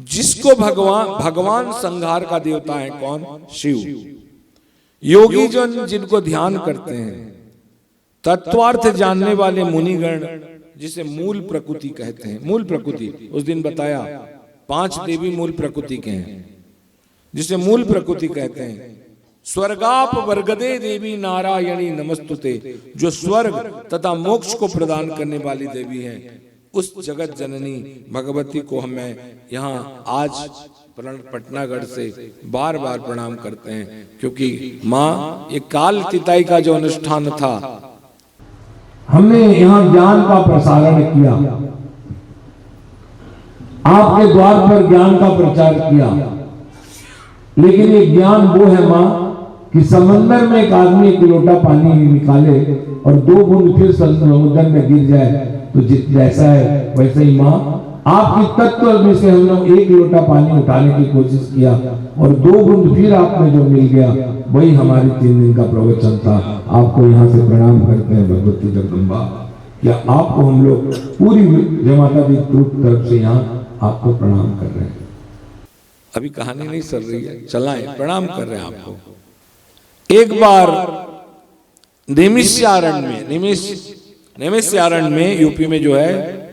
जिसको भगवान संहार का देवता है कौन? शिव। योगी जन जिनको ध्यान करते हैं, तत्वार्थ जानने वाले मुनिगण, जिसे मूल प्रकृति कहते हैं। मूल प्रकृति उस दिन बताया 5 देवी मूल प्रकृति के हैं, जिसे मूल प्रकृति कहते हैं। स्वर्गाप वर्गदे देवी नारायणी नमस्तुते, जो स्वर्ग तथा मोक्ष को प्रदान करने वाली देवी हैं, उस जगत जननी भगवती को हमें यहाँ आज पटनागढ़ से बार बार प्रणाम करते हैं, क्योंकि माँ ये काल तिताई का जो अनुष्ठान था, हमने यहाँ ज्ञान का प्रसारण किया, आपके द्वार पर ज्ञान का प्रचार किया। लेकिन ये ज्ञान वो है माँ कि समंदर में एक आदमी 1 लोटा पानी निकाले और 2 बूंद फिर समुद्र में गिर जाए तो जैसा है वैसे ही माँ आपकी तत्व में से हम लोग 1 लोटा पानी उठाने की कोशिश किया और 2 बूंद फिर आप में जो मिल गया वही हमारी 3 दिन का प्रवचन था। आपको यहाँ से प्रणाम करते हैं भगवती जगदम्बा। क्या आपको हम लोग पूरी जय माता दी ग्रुप तरफ से यहाँ आपको प्रणाम कर रहे हैं। अभी कहानी नहीं चल रही है, चलाएं, प्रणाम कर रहे हैं आपको। एक बार नैमिषारण्य में यूपी में जो है,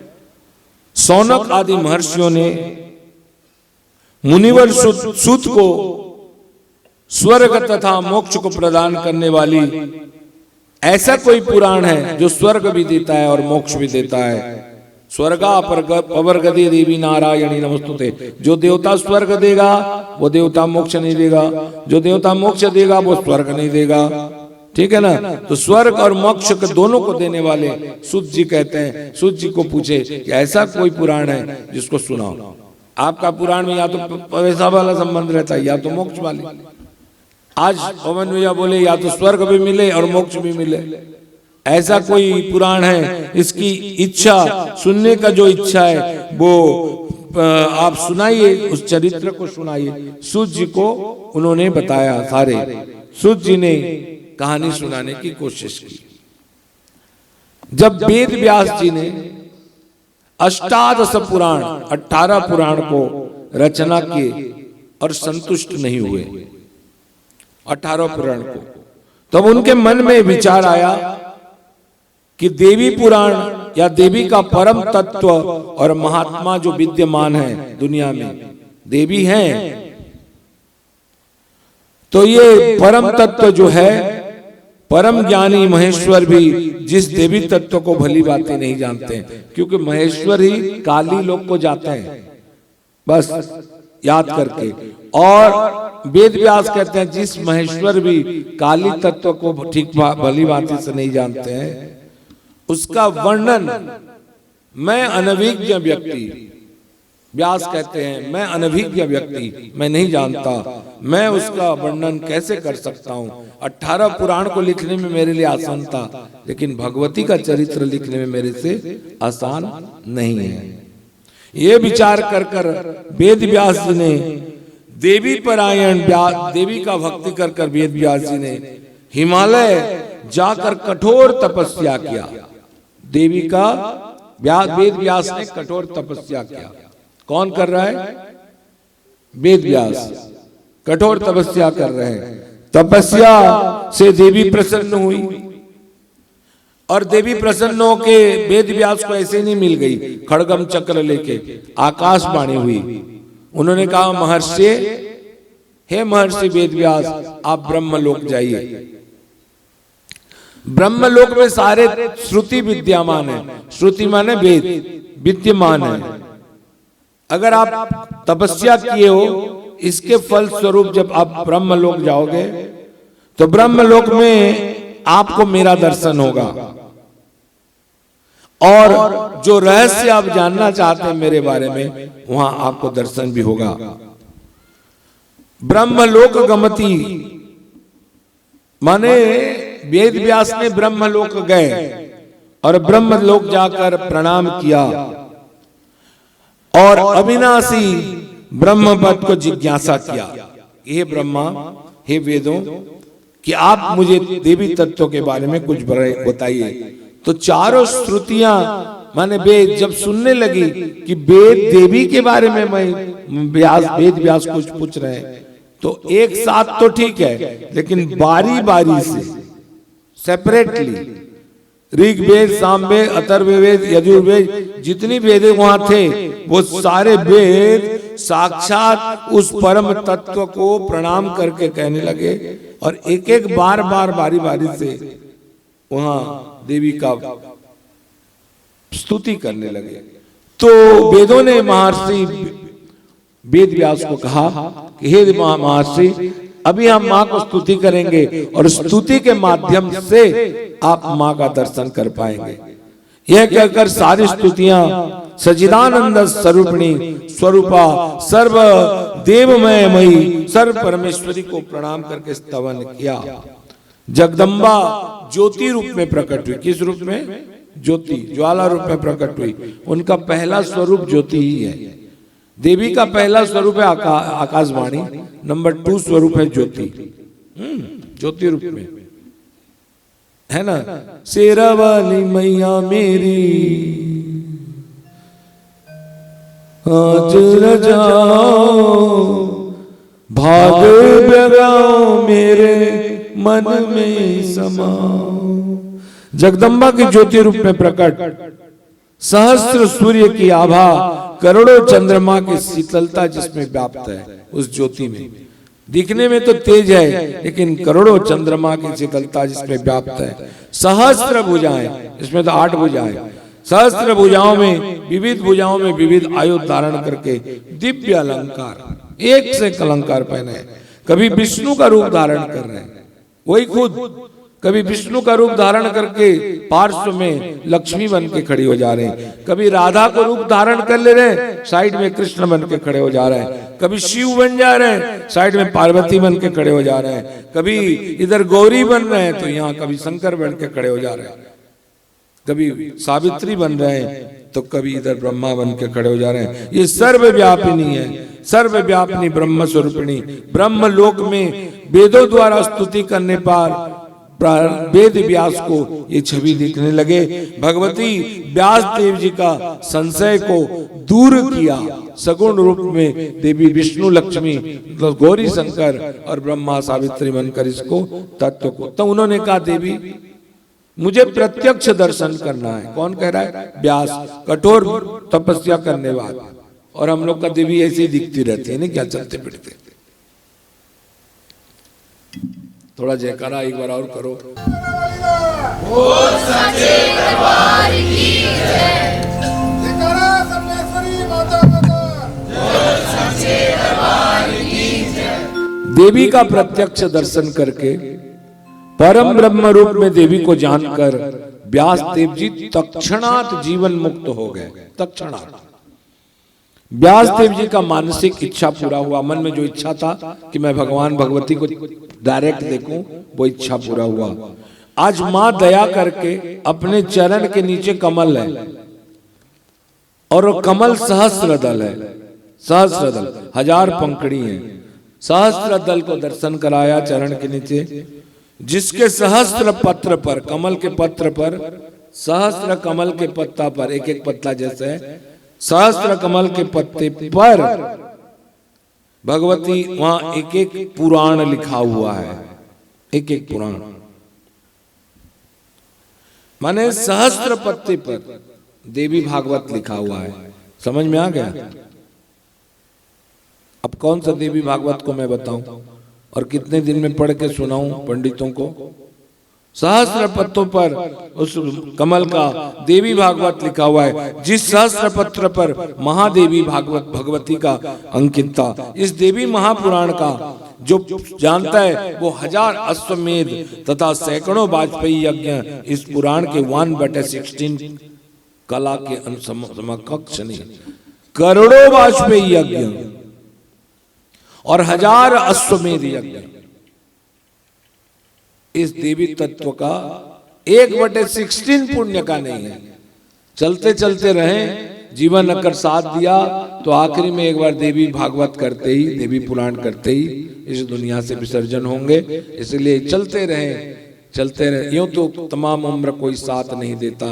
सौनक आदि महर्षियों ने मुनिवर सूत को स्वर्ग तथा मोक्ष को प्रदान करने वाली ऐसा कोई पुराण है जो स्वर्ग भी देता है और मोक्ष भी देता है। स्वर्गा पवर्गदे देवी नारायणी नमस्तुते, जो देवता स्वर्ग देगा वो देवता मोक्ष नहीं देगा, जो देवता मोक्ष देगा वो स्वर्ग नहीं देगा। ठीक है ना? तो स्वर्ग और मोक्ष के दोनों को देने वाले सूत जी कहते हैं। सूत जी को पूछे कि ऐसा कोई पुराण है जिसको सुनाओ। आपका पुराण में या तो पैसा वाला संबंध रहता है या तो मोक्ष वाली। आज पवन भैया बोले या तो स्वर्ग भी मिले और मोक्ष भी मिले, ऐसा कोई पुराण है? इसकी इच्छा सुनने का जो इच्छा है वो आप सुनाइए, उस चरित्र को सुनाइए। सूत जी को उन्होंने बताया सारे। सूत जी ने कहानी सुनाने की कोशिश की। जब वेद व्यास जी ने 18 पुराण को रचना किए और संतुष्ट नहीं हुए 18 पुराण को, तब उनके मन में विचार आया कि देवी पुराण या देवी का परम तत्व और महात्मा जो विद्यमान है दुनिया में, देवी हैं, तो ये परम तत्व जो है, परम ज्ञानी महेश्वर भी जिस देवी तत्व को भली बातें नहीं जानते हैं, क्योंकि महेश्वर ही काली लोक को जाते हैं बस याद करके। और वेद व्यास कहते हैं जिस महेश्वर भी काली तत्व को ठीक भली बातें से नहीं जानते हैं, उसका वर्णन मैं अनभिज्ञ व्यक्ति, व्यास कहते हैं मैं अनभिज्ञ व्यक्ति, मैं नहीं जानता, मैं उसका वर्णन कैसे कर सकता हूँ। 18 पुराण को लिखने में मेरे लिए आसान था, लेकिन भगवती का चरित्र लिखने में मेरे से आसान नहीं है। ये विचार कर कर वेद व्यास जी ने देवी परायण देवी का भक्ति कर कर वेद व्यास जी ने हिमालय जाकर कठोर तपस्या किया। देवी का वेद व्यास ने कठोर तपस्या किया। कौन कर रहा है? वेद व्यास कठोर तपस्या कर रहे हैं। तपस्या से देवी प्रसन्न हुई और देवी प्रसन्न होके वेद व्यास को ऐसे नहीं मिल गई, खड़गम चक्र लेके आकाशवाणी हुई। उन्होंने कहा महर्षि, हे महर्षि वेद व्यास, आप ब्रह्मलोक जाइए। ब्रह्मलोक में सारे श्रुति विद्यमान है। श्रुति माने वेद विद्यमान है। अगर आप तपस्या किए हो, इसके फल स्वरूप जब आप ब्रह्मलोक जाओगे तो ब्रह्मलोक में आपको मेरा दर्शन होगा और जो रहस्य आप जानना चाहते हैं मेरे बारे में, वहां आपको दर्शन भी होगा। ब्रह्मलोक गमति माने वेद व्यास ने ब्रह्मलोक गए और ब्रह्मलोक जाकर प्रणाम किया और अविनाशी ब्रह्म पद को जिज्ञासा किया। हे ब्रह्मा, हे वेदों, कि आप मुझे देवी तत्व के बारे में कुछ बताइए। तो चारों श्रुतियां माने वेद जब सुनने लगी कि वेद देवी के बारे में मैं वेद व्यास कुछ पूछ रहे हैं, तो एक साथ तो ठीक है, लेकिन बारी बारी से सेपरेटली ऋग्वेद, सामवेद, अथर्ववेद, यजुर्वेद, जितनी वेद वहां थे वो सारे वेद साक्षात उस परम तत्व को प्रणाम करके कहने लगे और एक एक बार बारी बारी से वहां देवी का स्तुति करने लगे। तो वेदों ने महर्षि वेद व्यास को कहा कि हे महर्षि, अभी हम माँ को स्तुति करेंगे और स्तुति के माध्यम से आप माँ का दर्शन कर पाएंगे। यह कहकर सारी स्तुतियां सच्चिदानंद स्वरूपिणी स्वरूपा सर्व देवमय मई सर्व परमेश्वरी को प्रणाम करके स्तवन किया। जगदम्बा ज्योति रूप में प्रकट हुई। किस रूप में? ज्योति, ज्वाला रूप में प्रकट हुई। उनका पहला स्वरूप ज्योति ही है। देवी का पहला स्वरूप है आकाशवाणी, नंबर 2 स्वरूप है ज्योति। ज्योति रूप में है ना। शेरावाली मैया मेरी आज न जाओ, भाग बगाओ मेरे मन में समाओ। जगदम्बा की ज्योति रूप में प्रकट, सहस्त्र सूर्य की आभा, करोड़ों चंद्रमा की शीतलता जिसमें व्याप्त है, उस ज्योति में दिखने में तो तेज है, लेकिन करोड़ों चंद्रमा की शीतलता जिसमें व्याप्त है। सहस्त्र भुजाएं, इसमें तो 8 भुजाएं, सहस्त्र भुजाओं में विविध आयुध धारण करके दिव्य अलंकार, एक से एक अलंकार पहने। कभी विष्णु का रूप धारण कर रहे हैं, वही खुद कभी विष्णु का रूप धारण करके पार्श्व में लक्ष्मी बन के खड़ी हो जा रहे हैं, कभी राधा को रूप धारण कर ले रहे हैं, साइड में कृष्ण बन के खड़े हो जा रहे हैं, कभी शिव बन जा रहे हैं, साइड में पार्वती बन के खड़े हो जा रहे हैं, कभी इधर गौरी बन रहे हैं तो यहाँ कभी शंकर बन के खड़े हो जा रहे हैं, कभी सावित्री बन रहे हैं तो कभी इधर ब्रह्मा बन के खड़े हो जा रहे हैं। ये सर्वव्यापिनी है, सर्वव्यापिनी ब्रह्म स्वरूपिणी। ब्रह्म लोक में वेदों द्वारा स्तुति करने पर वेद व्यास को ये छवि दिखने लगे। भगवती व्यास देव जी का संशय को दूर किया। सगुण रूप में देवी विष्णु लक्ष्मी गौरी शंकर और ब्रह्मा सावित्री बनकर इसको तत्व को, तो उन्होंने कहा देवी मुझे प्रत्यक्ष दर्शन करना है। कौन कह रहा है? व्यास, कठोर तपस्या करने वाला। और हम लोग का देवी ऐसे ही दिखती रहती है ना, क्या चलते फिरते। थोड़ा जयकारा एक बार और करो। देवी का प्रत्यक्ष दर्शन करके परम ब्रह्म रूप में देवी को जानकर व्यास देव जी तत्क्षणात जीवन मुक्त हो गए। तत्क्षणात व्यास देव जी का मानसिक इच्छा पूरा हुआ। मन में जो इच्छा था कि मैं भगवान भगवती को डायरेक्ट देखूं, वो इच्छा पूरा हुआ। आज मां दया करके अपने चरण के नीचे कमल है और वो कमल सहस्त्र दल है। सहस्त्र दल, 1000 पंखड़ी है। सहस्त्र दल को दर्शन कराया चरण के नीचे, जिसके सहस्त्र पत्र पर, कमल के पत्र पर, सहस्त्र कमल के पत्ता पर, एक एक पत्ता जैसे है, सहस्त्र कमल के पत्ते पर भगवती, वहां एक एक पुराण लिखा हुआ है। एक एक पुराण माने सहस्त्र पत्ते पर देवी भागवत लिखा हुआ है। समझ में आ गया? अब कौन सा देवी भागवत को मैं बताऊं और कितने दिन में पढ़ के सुनाऊं पंडितों को? सहस्त्र पत्रों पर उस कमल का देवी भागवत लिखा हुआ है। जिस सहस्त्र पत्र पर महादेवी भागवत भगवती का अंकित था। इस देवी महापुराण का जो जानता है वो 1000 अश्वमेध तथा सैकड़ों वाजपेयी यज्ञ इस पुराण के 1/16 कला के समकक्ष नहीं। करोड़ों वाजपेयी यज्ञ और 1000 अश्वमेध यज्ञ इस देवी तत्व का 1/16 पुण्य का नहीं है। चलते चलते रहे, जीवन अगर साथ दिया तो आखिरी में एक बार देवी भागवत करते ही, देवी पुराण करते ही इस दुनिया से विसर्जन होंगे। इसलिए चलते रहे, चलते रहे। यूं तो तमाम उम्र कोई साथ नहीं देता,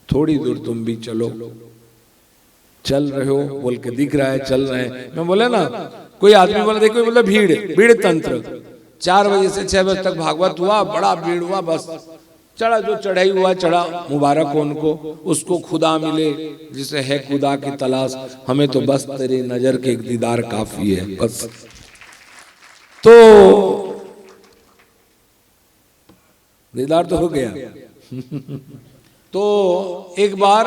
थोड़ी दूर तुम भी चलो। चल रहे हो बोल के दिख रहा है, चल रहे हैं। मैं बोला ना, कोई आदमी बोला, देखो बोला भीड़ तंत्र, 4 बजे से 6 बजे तक भागवत हुआ, बड़ा भीड़ हुआ, बस चढ़ा, जो चढ़ाई हुआ चढ़ा, मुबारक हो उनको, उसको खुदा मिले जिसे है खुदा की तलाश, हमें तो बस तेरी नजर के एक दीदार काफी है बस। तो दीदार तो हो गया। तो एक बार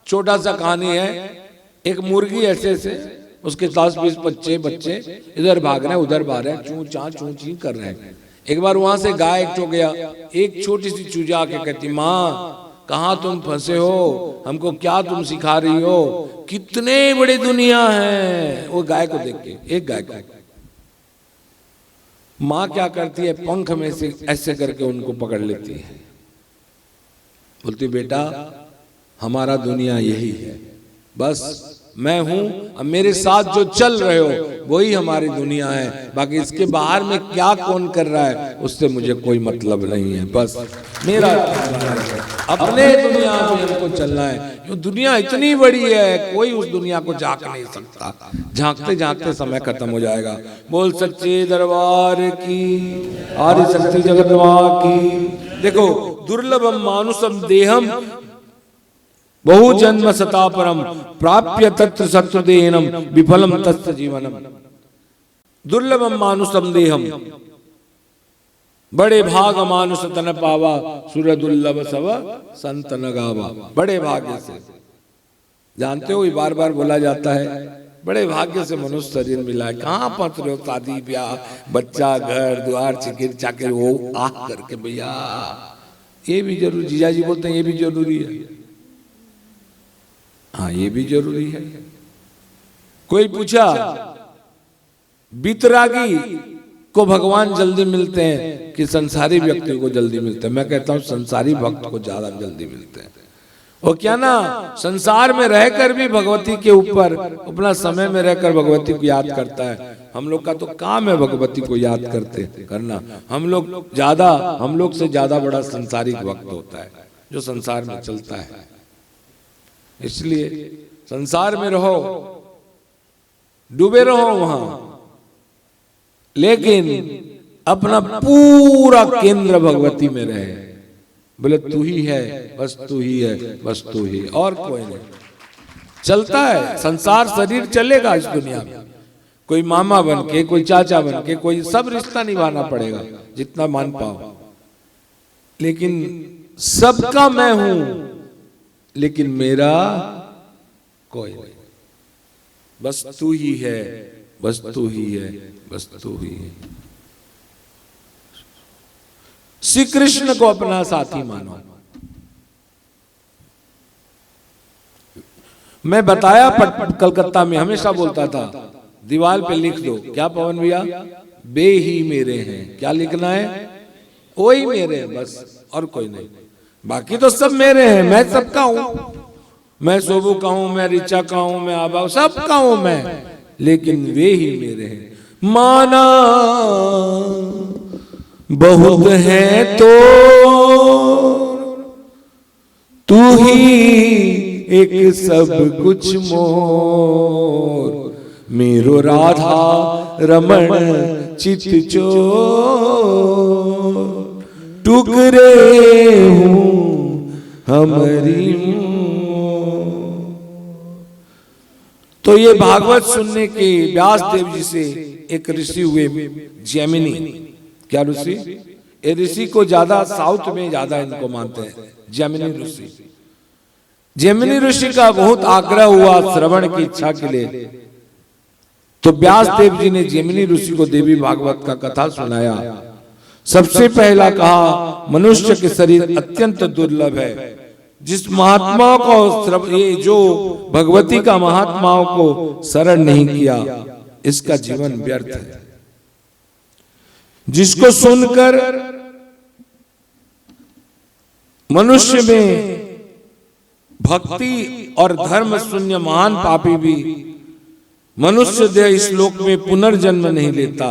छोटा सा कहानी है, एक मुर्गी ऐसे से, उसके 10-20 बच्चे इधर भाग रहे हैं उधर भाग रहे हैं, चूं ची कर रहे हैं। एक बार वहां से गाय एक गया, एक छोटी सी चूजा आके कहती, माँ कहाँ तुम फंसे हो, हमको क्या तुम सिखा रही हो, कितने बड़ी दुनिया है। वो गाय को देख के, एक गाय को, माँ क्या करती है, पंख में से ऐसे करके उनको पकड़ लेती है, बोलती बेटा हमारा दुनिया यही है, बस मैं हूं, अब मेरे साथ जो चल रहे हो वही हमारी दुनिया है, बाकी इसके बाहर में क्या कौन कर रहा है उससे मुझे कोई मतलब नहीं है, बस मेरा अपने दुनिया में हमको चलना है। ये दुनिया इतनी बड़ी है, कोई उस दुनिया को झांक नहीं सकता, झांकते झांकते समय खत्म हो जाएगा। बोल सच्चे दरबार की, आदि शक्ति जगन्नाथ की। देखो, दुर्लभम मानुषम देहम बहु जन्म सता परम प्राप्य तत्र सत्वदेहनम विफलम तस्य जीवनम। दुर्लभम मानुषम देहम, बड़े भाग मानुष तन पावा, सुर दुर्लभ सब संत न गावा। बड़े भाग्य से, जानते हो ये बार बार बोला जाता है, बड़े भाग्य से मनुष्य शरीर मिला है। कहाँ पहुंच रहे हो, शादी ब्याह, बच्चा, घर द्वार, चिकिर चाकिर, वो आह करके भैया ये भी जरूरी, जीजा जी बोलते हैं ये भी जरूरी है। हाँ ये भी जरूरी है। कोई पूछा वितरागी को भगवान जल्दी मिलते हैं कि संसारी व्यक्ति को जल्दी मिलते हैं? मैं कहता हूं संसारी भक्त को ज्यादा जल्दी मिलते हैं। और क्या ना, संसार में रहकर भी भगवती के ऊपर अपना समय में रहकर भगवती को याद करता है। हम लोग का तो काम है भगवती को याद करना। हम लोग से ज्यादा बड़ा संसारिक भक्त होता है जो संसार में चलता है। इसलिए संसार में रहो, डूबे रहो वहां, लेकिन अपना पूरा केंद्र भगवती में रहे। बोले तू ही है, बस तू ही है, बस तू ही, और कोई नहीं। चलता है संसार, शरीर चलेगा इस दुनिया में, कोई मामा बन के, कोई चाचा बन के, कोई सब रिश्ता निभाना पड़ेगा जितना मान पाओ। लेकिन सबका मैं हूं, लेकिन मेरा कोई नहीं, बस तू ही है, बस तू ही है, बस तू ही है। श्री कृष्ण को अपना साथी मानो। मैं बताया कलकत्ता में हमेशा बोलता था, दीवार पे लिख दो, क्या पवन भैया, बे ही मेरे हैं। क्या लिखना है? वही मेरे हैं बस, और कोई नहीं। बाकी तो सब मेरे हैं, मैं सबका हूं, मैं शोभू का हूं, मैं ऋचा का हूं, मैं आबा सबका हूं मैं, लेकिन वे ही मेरे हैं। माना बहुत है तो तू ही एक सब कुछ मोर, मेरो राधा रमण चित चोर, टुकड़े हूँ हमारी। तो ये भागवत सुनने के व्यास देव जी से एक ऋषि हुए, जैमिनी। क्या ऋषि? ये ऋषि को ज्यादा साउथ में ज्यादा इनको मानते हैं, जैमिनी ऋषि। जैमिनी ऋषि का बहुत आग्रह हुआ श्रवण की इच्छा के लिए, तो व्यास देव जी ने जैमिनी ऋषि को देवी भागवत का कथा सुनाया। सबसे पहला कहा, मनुष्य के शरीर अत्यंत दुर्लभ है, जिस महात्माओं को ये जो भगवती का महात्माओं को शरण नहीं किया, इसका जीवन व्यर्थ है। जिसको सुनकर मनुष्य में भक्ति और धर्म शून्य महान पापी भी मनुष्य देह इस लोक में पुनर्जन्म नहीं लेता।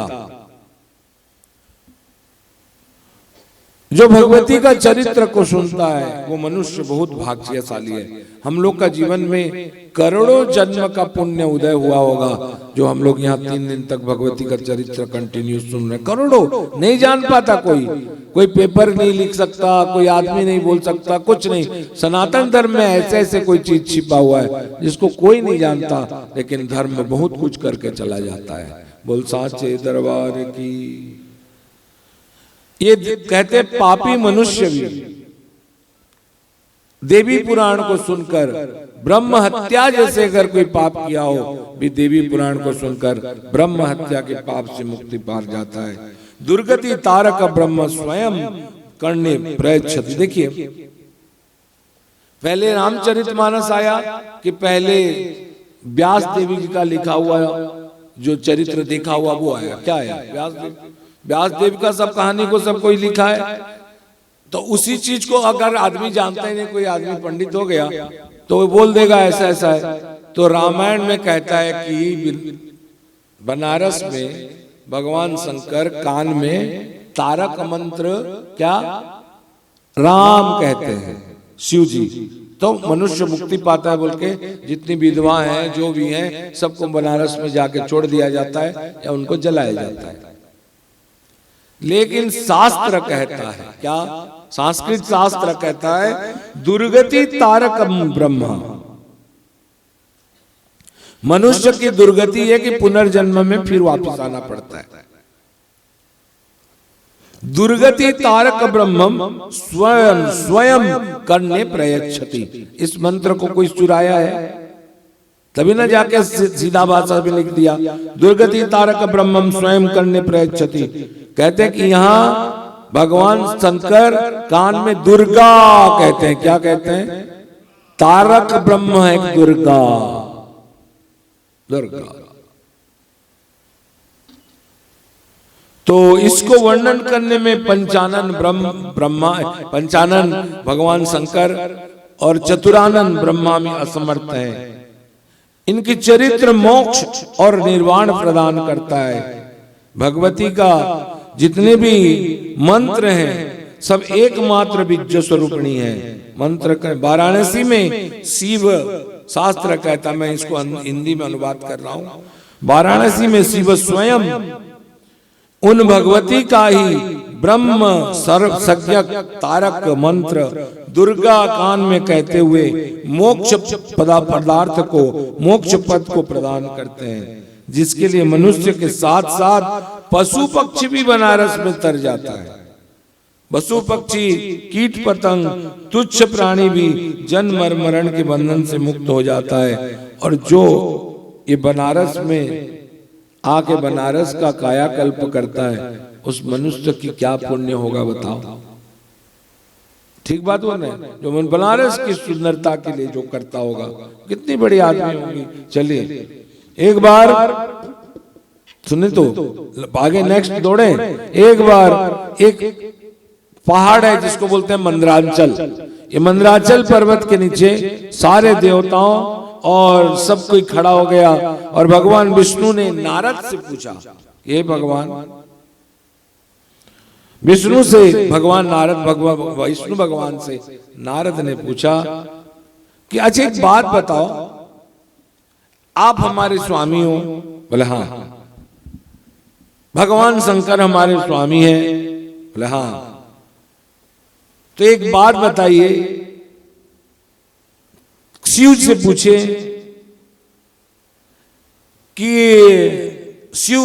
जो भगवती का चरित्र को सुनता है वो मनुष्य बहुत भाग्यशाली है। हम लोग का जीवन में करोड़ों जन्म का पुण्य उदय हुआ होगा जो हम लोग यहाँ 3 दिन तक भगवती का चरित्र कंटिन्यू सुन रहे। करोड़ों, नहीं जान पाता कोई पेपर नहीं लिख सकता, कोई आदमी नहीं बोल सकता, कुछ नहीं। सनातन धर्म में ऐसे ऐसे कोई चीज छिपा हुआ है जिसको कोई नहीं जानता, लेकिन धर्म में बहुत कुछ करके चला जाता है। बोल साचे दरबार की। ये कहते पापी मनुष्य भी देवी पुराण को सुनकर, ब्रह्म हत्या जैसे अगर कोई पाप किया हो भी देवी पुराण को सुनकर ब्रह्म हत्या के पाप से मुक्ति पा जाता है। दुर्गति तारक ब्रह्म स्वयं करने प्रयच्छति। देखिए पहले रामचरितमानस आया कि पहले व्यास देवी जी का लिखा हुआ जो चरित्र देखा हुआ वो आया? क्या आया? व्यास देव का सब कहानी को सब कोई लिखा है। तो उसी चीज को अगर आदमी जानता ही नहीं, कोई आदमी पंडित हो गया तो वो बोल देगा ऐसा ऐसा है। तो रामायण में कहता है कि बनारस में भगवान शंकर कान में तारक मंत्र क्या राम कहते हैं शिव जी, तो मनुष्य मुक्ति पाता है बोल के जितनी विधवा हैं जो भी हैं सबको बनारस में जाके छोड़ दिया जाता है या उनको जलाया जाता है। लेकिन शास्त्र कहता है क्या? संस्कृत शास्त्र कहता है दुर्गति तारकम ब्रह्मा। मनुष्य की दुर्गति है कि पुनर्जन्म में फिर वापस आना पड़ता है। दुर्गति तारक ब्रह्मम स्वयं करने प्रयच्छति। इस मंत्र को कोई चुराया है? तभी ना जाके सीधा भाषा में लिख दिया दुर्गति तारक ब्रह्मम स्वयं करने प्रयच्छति। कहते हैं कि यहाँ भगवान शंकर कान में दुर्गा कहते हैं। क्या कहते हैं? तारक ब्रह्म है दुर्गा। तो इसको वर्णन करने में पंचानन पंचानन भगवान शंकर और चतुरानन ब्रह्मा में असमर्थ है। इनकी चरित्र मोक्ष और निर्वाण प्रदान करता है। भगवती का जितने भी मंत्र हैं सब एकमात्र बीज स्वरूपिणी है। मंत्र वाराणसी में शिव शास्त्र कहता, मैं इसको हिंदी में अनुवाद कर रहा हूं। वाराणसी में शिव स्वयं उन भगवती का ही ब्रह्म सर्व सज्ञक तारक मंत्र दुर्गा कान में कहते हुए मोक्ष पदार्थ को, मोक्ष पद को प्रदान करते हैं, जिसके लिए मनुष्य के साथ साथ पशु पक्षी भी बनारस में तर जाता है। पशु पक्षी, कीट पतंग, तुच्छ प्राणी भी जन्म मरण के बंधन से मुक्त हो जाता है। और जो ये बनारस में आके बनारस का कायाकल्प करता है उस मनुष्य की क्या पुण्य होगा बताओ? ठीक बात हो ना? जो मन बनारस की सुंदरता के लिए जो करता होगा कितनी बड़ी आदमी होगी। चलिए एक बार सुने तो आगे नेक्स्ट दौड़े। एक बार एक पहाड़ है जिसको बोलते हैं मंदरांचल। ये मंदरांचल पर्वत के नीचे सारे देवताओं और सब कोई खड़ा हो गया और भगवान विष्णु ने नारद से पूछा, ये भगवान विष्णु से भगवान नारद विष्णु भगवान से नारद ने पूछा कि अच्छा एक बात बताओ, आप हमारे स्वामी हो? बोले हाँ। भगवान शंकर हमारे स्वामी हैं? बोले हाँ। तो एक बात बताइए, शिव से पूछे कि शिव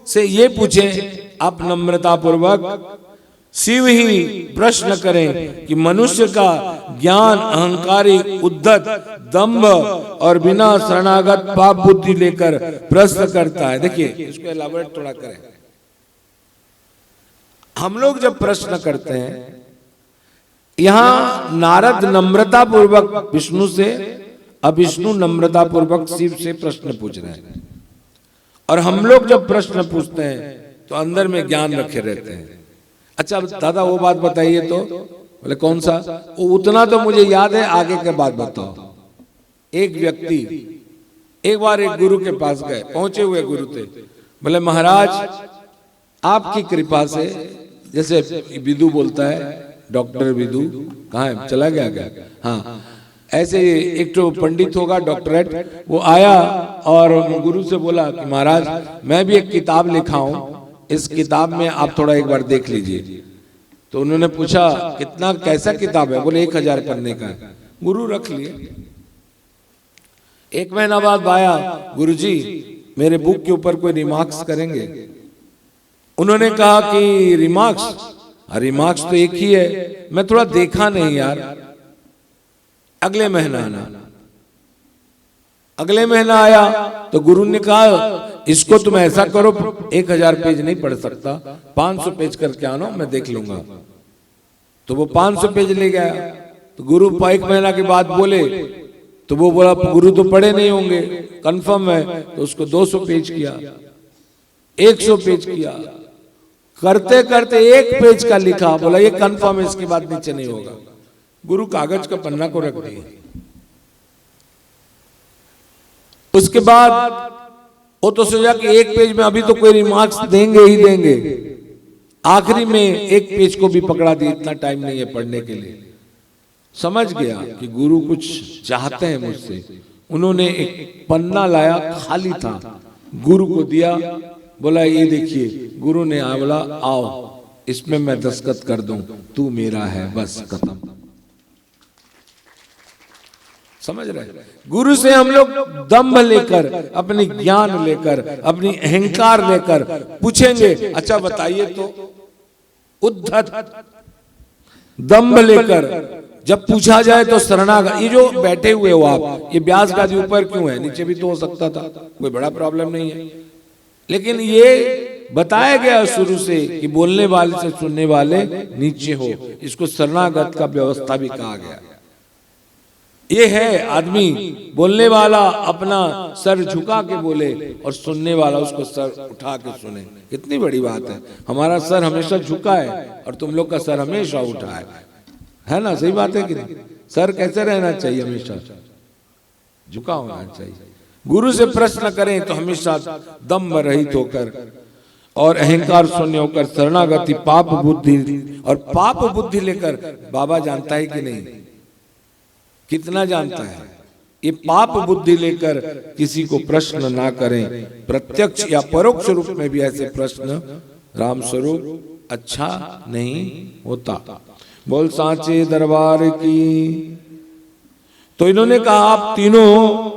से ये पूछे आप नम्रता पूर्वक शिव ही प्रश्न करें कि मनुष्य का ज्ञान अहंकारी, उद्धत, दंभ और बिना शरणागत पाप बुद्धि लेकर प्रश्न करता है। देखिए इसको एलाबोरेट थोड़ा करें। हम लोग जब प्रश्न करते हैं, यहां नारद नम्रता पूर्वक विष्णु से, अब विष्णु नम्रता पूर्वक शिव से प्रश्न पूछ रहे हैं। और हम लोग जब प्रश्न पूछते हैं तो अंदर में ज्ञान रखे रहते हैं। अच्छा दादा वो बात बताइए तो? बोले कौन सा? उतना तो मुझे याद है, आगे के बात बताओ। एक व्यक्ति एक बार एक गुरु के पास गए, पहुंचे हुए गुरु थे। बोले महाराज आपकी कृपा से जैसे विदु बोलता है, डॉक्टर विदु कहाँ है, चला गया क्या? हाँ, ऐसे एक तो पंडित होगा डॉक्टरेट, वो आया और गुरु से बोला कि महाराज मैं भी एक किताब लिखा हूँ, इस किताब में आप थोड़ा एक बार देख लीजिए। तो उन्होंने पूछा कितना, कैसा किताब है? बोले 1000 पन्ने का है। गुरु रख लिए। 1 महीना बाद आया, गुरुजी मेरे बुक के ऊपर कोई रिमार्क्स करेंगे? उन्होंने कहा कि रिमार्क्स तो एक ही है, मैं थोड़ा देखा नहीं यार। अगले महीना आना, अगले महीना आया तो गुरु ने कहा इसको तुम ऐसा करो, 1000 पेज नहीं पढ़ सकता, 500 पेज करके आना, मैं देख लूंगा। तो वो 500 पेज ले गया। तो गुरु 1 महीना के बाद बोले, तो वो बोला गुरु तो पढ़े नहीं होंगे, कंफर्म है। तो उसको 200 पेज किया, 100 पेज किया, करते करते 1 पेज का लिखा, बोला ये कंफर्म है, इसके बाद नीचे नहीं होगा। गुरु कागज का पन्ना को रख दिया। उसके बाद वो तो सोचा कि 1 पेज में अभी तो कोई रिमार्क्स देंगे ही देंगे, आखिरी में 1 पेज को भी पकड़ा दिया, इतना टाइम नहीं है पढ़ने के लिए। समझ गया कि गुरु कुछ चाहते हैं मुझसे। उन्होंने एक पन्ना लाया, खाली था, गुरु को दिया, बोला ये देखिए। गुरु ने बोला आओ इसमें मैं दस्तखत कर दूं, तू मेरा है, बस खत्म। समझ रहे? गुरु से हम लोग दम्भ लेकर, अपनी ज्ञान लेकर, अपनी अहंकार लेकर पूछेंगे, अच्छा बताइए तो, उद्धत दम्भ लेकर जब पूछा जाए तो शरणागत। ये जो बैठे हुए हो आप, ये ब्यास गादी ऊपर क्यों है? नीचे भी तो हो सकता था, कोई बड़ा प्रॉब्लम नहीं है। लेकिन ये बताया गया शुरू से कि बोलने वाले से सुनने वाले नीचे हो, इसको शरणागत का व्यवस्था भी कहा गया। ये है आदमी बोलने वाला अपना सर झुका के बोले और सुनने वाला उसको सर उठा के सुने। कितनी बड़ी बात है। हमारा सर हमेशा झुका है और तुम लोग का सर हमेशा उठा है ना? सही बात है कि नहीं? सर कैसे रहना चाहिए? हमेशा झुका होना चाहिए। गुरु से प्रश्न करें तो हमेशा दम्भ रहित होकर और अहंकार शून्य होकर, शरणागति पाप बुद्धि, और पाप बुद्धि लेकर बाबा जानता है कि नहीं? कितना जानता है? ये पाप बुद्धि लेकर किसी को प्रश्न ना करें, प्रत्यक्ष या परोक्ष रूप में भी ऐसे प्रश्न राम स्वरूप अच्छा नहीं होता। बोल सांचे दरबार की। तो इन्होंने कहा आप तीनों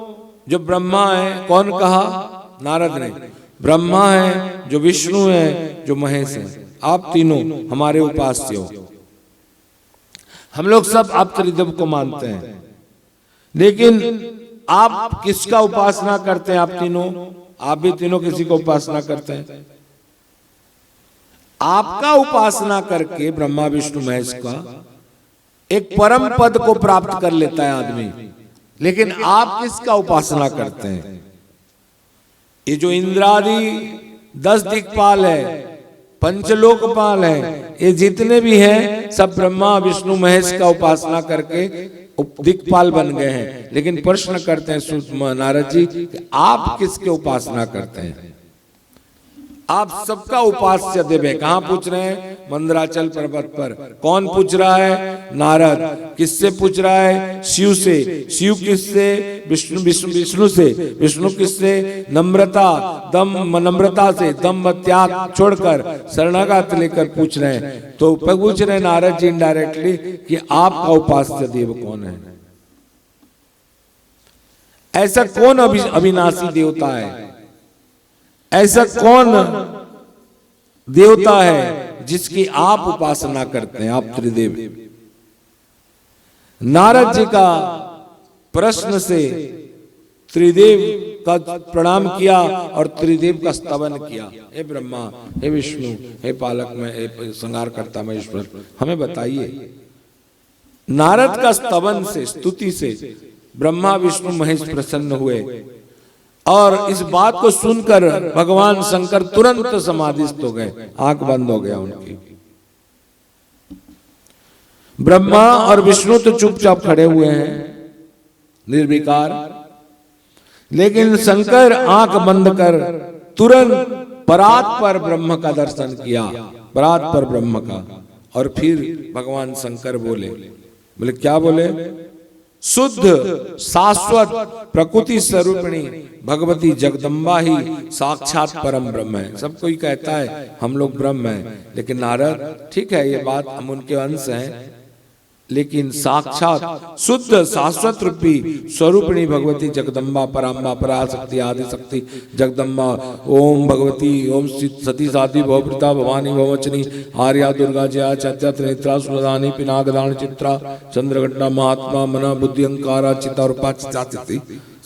जो ब्रह्मा है, कौन कहा? नारद ने। ब्रह्मा है, जो विष्णु है, जो महेश है, आप तीनों हमारे उपास्य हो। हम लोग सब आप त्रिदेव को मानते हैं, लेकिन आप किसका उपासना करते हैं? आप तीनों, आप भी तीनों किसी को उपासना करते हैं? आपका उपासना करके ब्रह्मा विष्णु महेश का एक परम पद को प्राप्त कर लेता है आदमी, लेकिन आप किसका उपासना करते हैं? ये जो इंद्रादि 10 दिक्पाल है, पंचलोकपाल है, ये जितने भी हैं सब ब्रह्मा विष्णु महेश का उपासना करके दिक्पाल बन गए हैं। लेकिन प्रश्न करते हैं नारद जी कि आप किसके उपासना करते हैं? आप सबका उपास्य देव है। कहां पूछ रहे हैं? मंदराचल पर्वत पर। कौन पूछ रहा है? नारद। किससे पूछ रहा है? शिव से। शिव किससे? विष्णु से। विष्णु किससे? नम्रता से, दम त्याग छोड़कर शरणागत लेकर पूछ रहे हैं। तो पूछ रहे नारद जी इनडायरेक्टली कि आपका उपास्य देव कौन है? ऐसा कौन अविनाशी देवता है? ऐसा कौन देवता है जिसकी आप उपासना करते हैं? आप त्रिदेव। नारद जी का प्रश्न से त्रिदेव का प्रणाम किया और त्रिदेव का स्तवन किया। हे ब्रह्मा, हे विष्णु, हे पालक में, हे संहार करता महेश्वर, हमें बताइए। नारद का स्तवन से, स्तुति से ब्रह्मा विष्णु महेश प्रसन्न हुए और इस बात को सुनकर भगवान शंकर तुरंत समाधिस्थ हो गए, आंख बंद हो गया उनकी। ब्रह्मा और विष्णु तो चुपचाप खड़े हुए हैं निर्विकार, लेकिन शंकर आंख बंद कर तुरंत परात पर ब्रह्म का दर्शन किया परात पर ब्रह्म का। और फिर भगवान शंकर बोले, बोले क्या बोले? शुद्ध शाश्वत प्रकृति स्वरूपिणी भगवती जगदम्बा ही साक्षात परम ब्रह्म है। सब कोई कहता है हम लोग ब्रह्म हैं, लेकिन नारद ठीक है ये बात, हम उनके अंश हैं, लेकिन साक्षात शुद्ध शाश्वत रूपी स्वरूपिणी भगवती जगदम्बा पराम्बा पराशक्ति आदि शक्ति जगदम्बा ओम भगवती ओम सती साधी भवप्रता भवानी भवचनी आर्या दुर्गा जया चैत्या त्रिनेत्रा सुलदानी पिनाकदान चित्रा चंद्रघंटा महात्मा मना बुद्धि अहंकारा चिता और पाचिता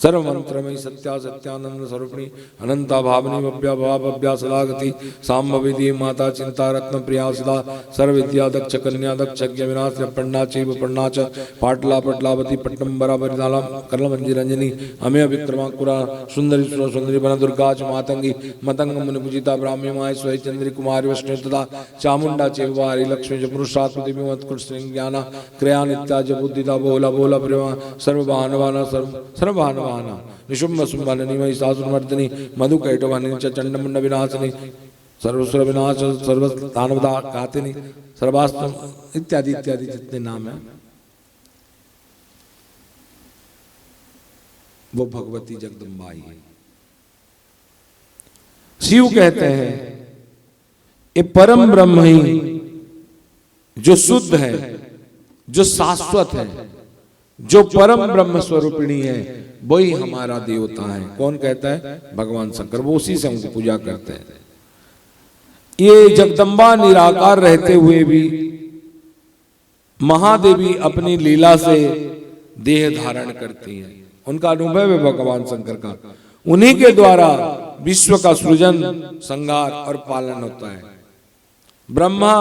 सर्व मंत्रमयी सत्या सत्यानंद स्वरूपिणी अनंता भावनी भव्या भव्या सदागति सांभविधि माता चिंता रत्न प्रिया सदा सर्व विद्या दक्ष कन्या दक्ष विनाश पन्ना चैव पन्ना च पाटला पटलावती पट्टम्बरा परिधाला करलमंजी रंजनी अमेय विक्रमाकुरा सुंदरी सुंदरी बन दुर्गा च मातंगी मतंग मुनि पूजिता ब्राह्मी माय स्वय चंद्री कुमारी वैष्णव तथा चामुंडा चेवारी लक्ष्मी च पुरुषात्म देवी मत्कृष्ण ज्ञाना क्रिया नित्या ज बुद्धिता बोला बोला प्रेमा सर्व भानवाना सर्व भानवाना निशुंभ शुंभनी महिषासुरमर्दिनी मधु कैटवानी चंडमुंड विनाशिनी सर्वसुर विनाश सर्व दानवदा कातिनी सर्वास्त्र इत्यादि इत्यादि जितने नाम है वो भगवती जगदम्बा ही है। शिव कहते हैं ये परम ब्रह्म ही जो शुद्ध है, जो शाश्वत है, जो परम ब्रह्म स्वरूपिणी है, वही हमारा देवता है। कौन कहता है? भगवान शंकर। वो उसी से हमको पूजा करते हैं। ये जगदम्बा निराकार रहते हुए भी महादेवी अपनी लीला से देह धारण करती हैं। उनका अनुभव है भगवान शंकर का। उन्हीं के द्वारा विश्व का सृजन, संहार और पालन होता है। ब्रह्मा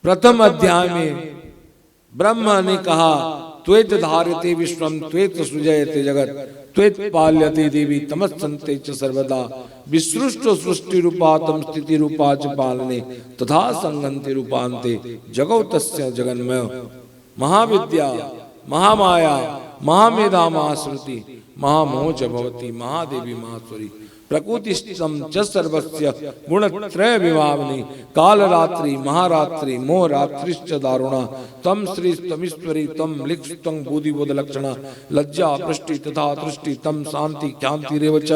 प्रथम अध्याय में ब्रह्मा ने कहा त्वेत धारते विश्वम त्वेत सृजयते जगत त्वेत पाल्यते देवी तमस्सन्ते च सर्वदा विसृष्ट सृष्टि रूपा तम स्थिति रूपा च पालने तथा संगन्ते रूपान्ते जगौ तस्य जगन्मय महाविद्या महामाया महामेधा महाश्रुति महामोह च भवति महादेवी महाश्वरी प्रकृतिस्थम च सर्वस्य गुणत्रय विभावनी कालरात्रि महारात्रि मोह रात्रिश्च दारुणा तम श्री तमीश्वरी तम लिप्तं बुद्धि बोध लक्षणा लज्जा पृष्टि तथा दृष्टि तम शांति ख्याति रेवच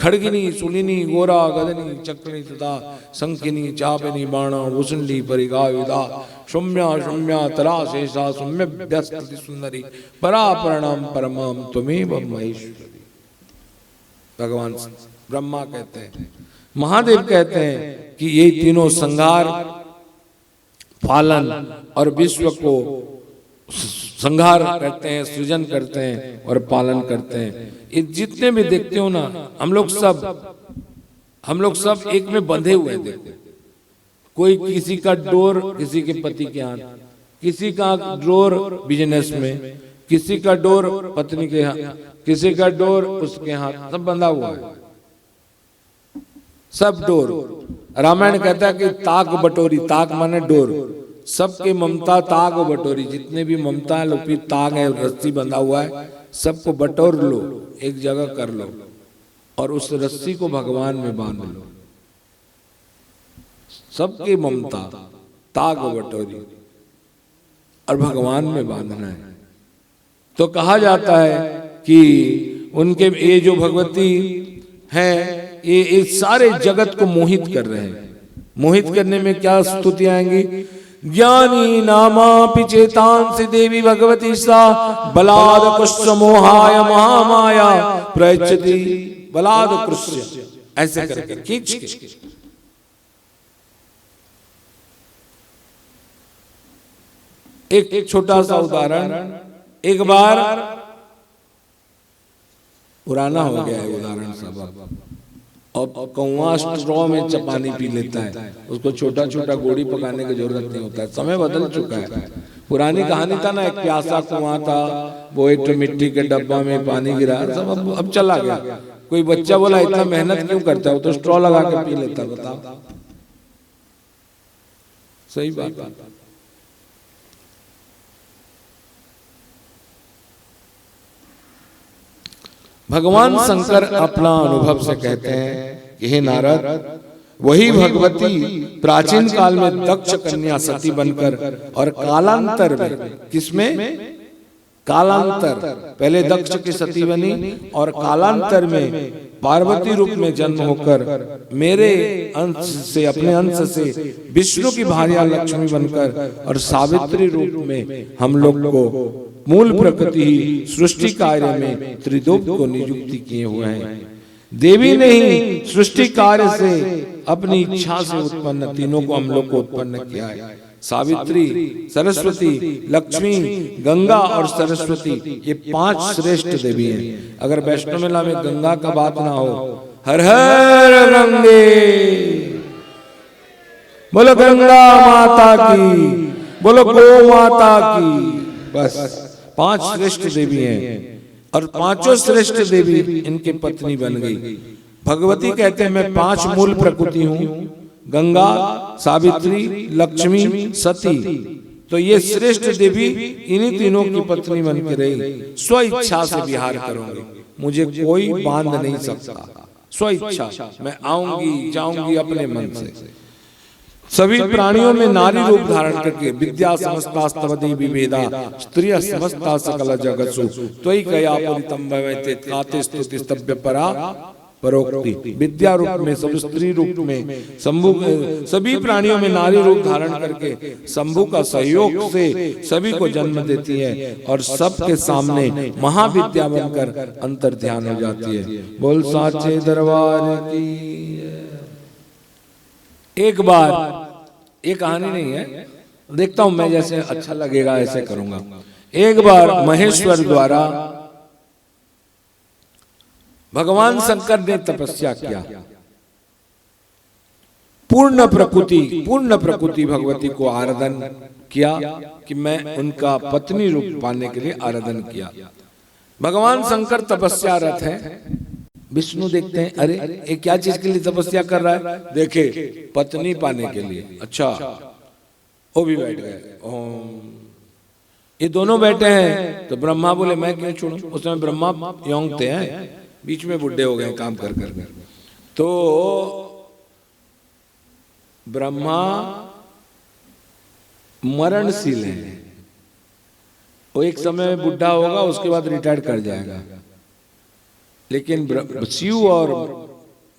खड्गिनी सुलिनी गोरा गदनी चक्रिणी तथा संकिनी चापिनी बाणा वसुंडी परिगायुधा सौम्या सौम्या तरा शेषा सौम्यभ्यस्तति सुंदरी परापरणाम परमाम त्वमेव महेश्वरी। भगवान ब्रह्मा कहते हैं, महादेव कहते हैं कि ये तीनों संहार, पालन और विश्व को संहार करते हैं, सृजन करते हैं और पालन करते हैं। ये जितने भी देखते हो ना, हम लोग सब एक में बंधे हुए हैं। देखो, कोई किसी का डोर किसी के पति के हाथ, किसी का डोर बिजनेस में, किसी का डोर पत्नी के हाथ, किसी का डोर उसके हाथ, सब बंधा हुआ है, सब डोर। रामायण कहता है कि ताक बटोरी, ताक माने डोर, सबके ममता ताक बटोरी। जितने भी ममता है लोग, ताक है, रस्सी बंधा हुआ है, सबको बटोर लो, एक जगह कर लो और उस रस्सी को भगवान में बांध लो। सबकी ममता ताक बटोरी और भगवान में बांधना है। तो कहा जाता है कि उनके ये जो भगवती है, ये सारे जगत को मोहित कर रहे हैं। मोहित करने में क्या स्तुति आएंगी? ज्ञानी नामापि चेतांसि देवी भगवती सा बलाद कुश्च मोहाय महामाया प्रयच्छति बलाद कृष्य। ऐसे करके खींच के एक छोटा सा उदाहरण, एक बार पुराना हो गया है उदाहरण सब, और कौवा स्ट्रॉ में पानी पी लेता है, उसको छोटा छोटा गोड़ी पकाने की जरूरत नहीं होता है। समय बदल चुका है। पुरानी कहानी था ना, एक प्यासा कुआं था, वो एक मिट्टी के डब्बा में पानी गिरा, सब अब चला गया। कोई बच्चा बोला इतना मेहनत क्यों करता है, वो तो स्ट्रॉ लगा के पी लेता। बताओ, सही बात है। भगवान शंकर अपना अनुभव से कहते हैं कि हे नारद, वही भगवती प्राचीन काल में दक्ष कन्या सती बनकर और कालांतर में, किसमें? कालांतर, पहले दक्ष की सती बनी और कालांतर में पार्वती रूप में जन्म होकर मेरे अंश से, अपने अंश से विष्णु की भार्या लक्ष्मी बनकर और सावित्री रूप में हम लोग को मूल प्रकृति ही सृष्टि कार्य में त्रिदोप को नियुक्ति किए हुए हैं। देवी ने ही सृष्टि कार्य से अपनी इच्छा से उत्पन्न तीनों को हम लोग को उत्पन्न किया है। सावित्री, सरस्वती, लक्ष्मी, गंगा और सरस्वती, ये 5 श्रेष्ठ देवी हैं। अगर वैष्णव मेला में गंगा का बात ना हो, हर हर गंगे, बोलो गंगा माता की, बोलो गौ माता की, बस 5 श्रेष्ठ देवी हैं और 5 श्रेष्ठ देवी इनके पत्नी बन गई। भगवती कहते हैं मैं 5 मूल प्रकृति हूं, गंगा, सावित्री, लक्ष्मी, सती। तो ये श्रेष्ठ देवी इन्हीं तीनों की पत्नी बन के रही। स्व इच्छा से विहार करूंगी, मुझे कोई बांध नहीं सकता। स्व इच्छा, मैं आऊंगी जाऊंगी अपने मन से। सभी प्राणियों में नारी रूप धारण करके विद्या समस्तास्तवदे विभेदा स्त्रिय समस्ता सकल जगत्सु त्वयि कया परितम भवते काते स्तुति स्तव्य परा परोक्ति। विद्या रूप में, सब स्त्री रूप में, शंभु सभी प्राणियों में नारी रूप धारण करके शंभु का सहयोग से सभी को जन्म देती है और सबके सामने महाविद्या बनकर अंतर ध्यान हो जाती है। बोल साचे दरबार की। एक बार, ये कहानी नहीं है, देखता हूं मैं जैसे अच्छा लगेगा ऐसे करूंगा। एक बार महेश्वर द्वारा भगवान शंकर ने तपस्या किया। पूर्ण प्रकृति भगवती को आराधन किया कि मैं उनका पत्नी रूप पाने के लिए आराधन किया। भगवान शंकर तपस्यारत है। विष्णु देखते हैं, अरे ये क्या चीज के लिए तपस्या कर रहा है? देखे, पत्नी पाने के लिए। अच्छा, वो भी बैठ गए। ओम, ये दोनों बैठे हैं तो ब्रह्मा बोले मैं क्यों छोड़ूं? उस समय ब्रह्मा योंगते हैं, बीच में बुढ़े हो गए काम कर कर। तो ब्रह्मा मरणशील है, वो एक समय में बुढ़ा होगा, उसके बाद रिटायर कर जाएगा। लेकिन शिव और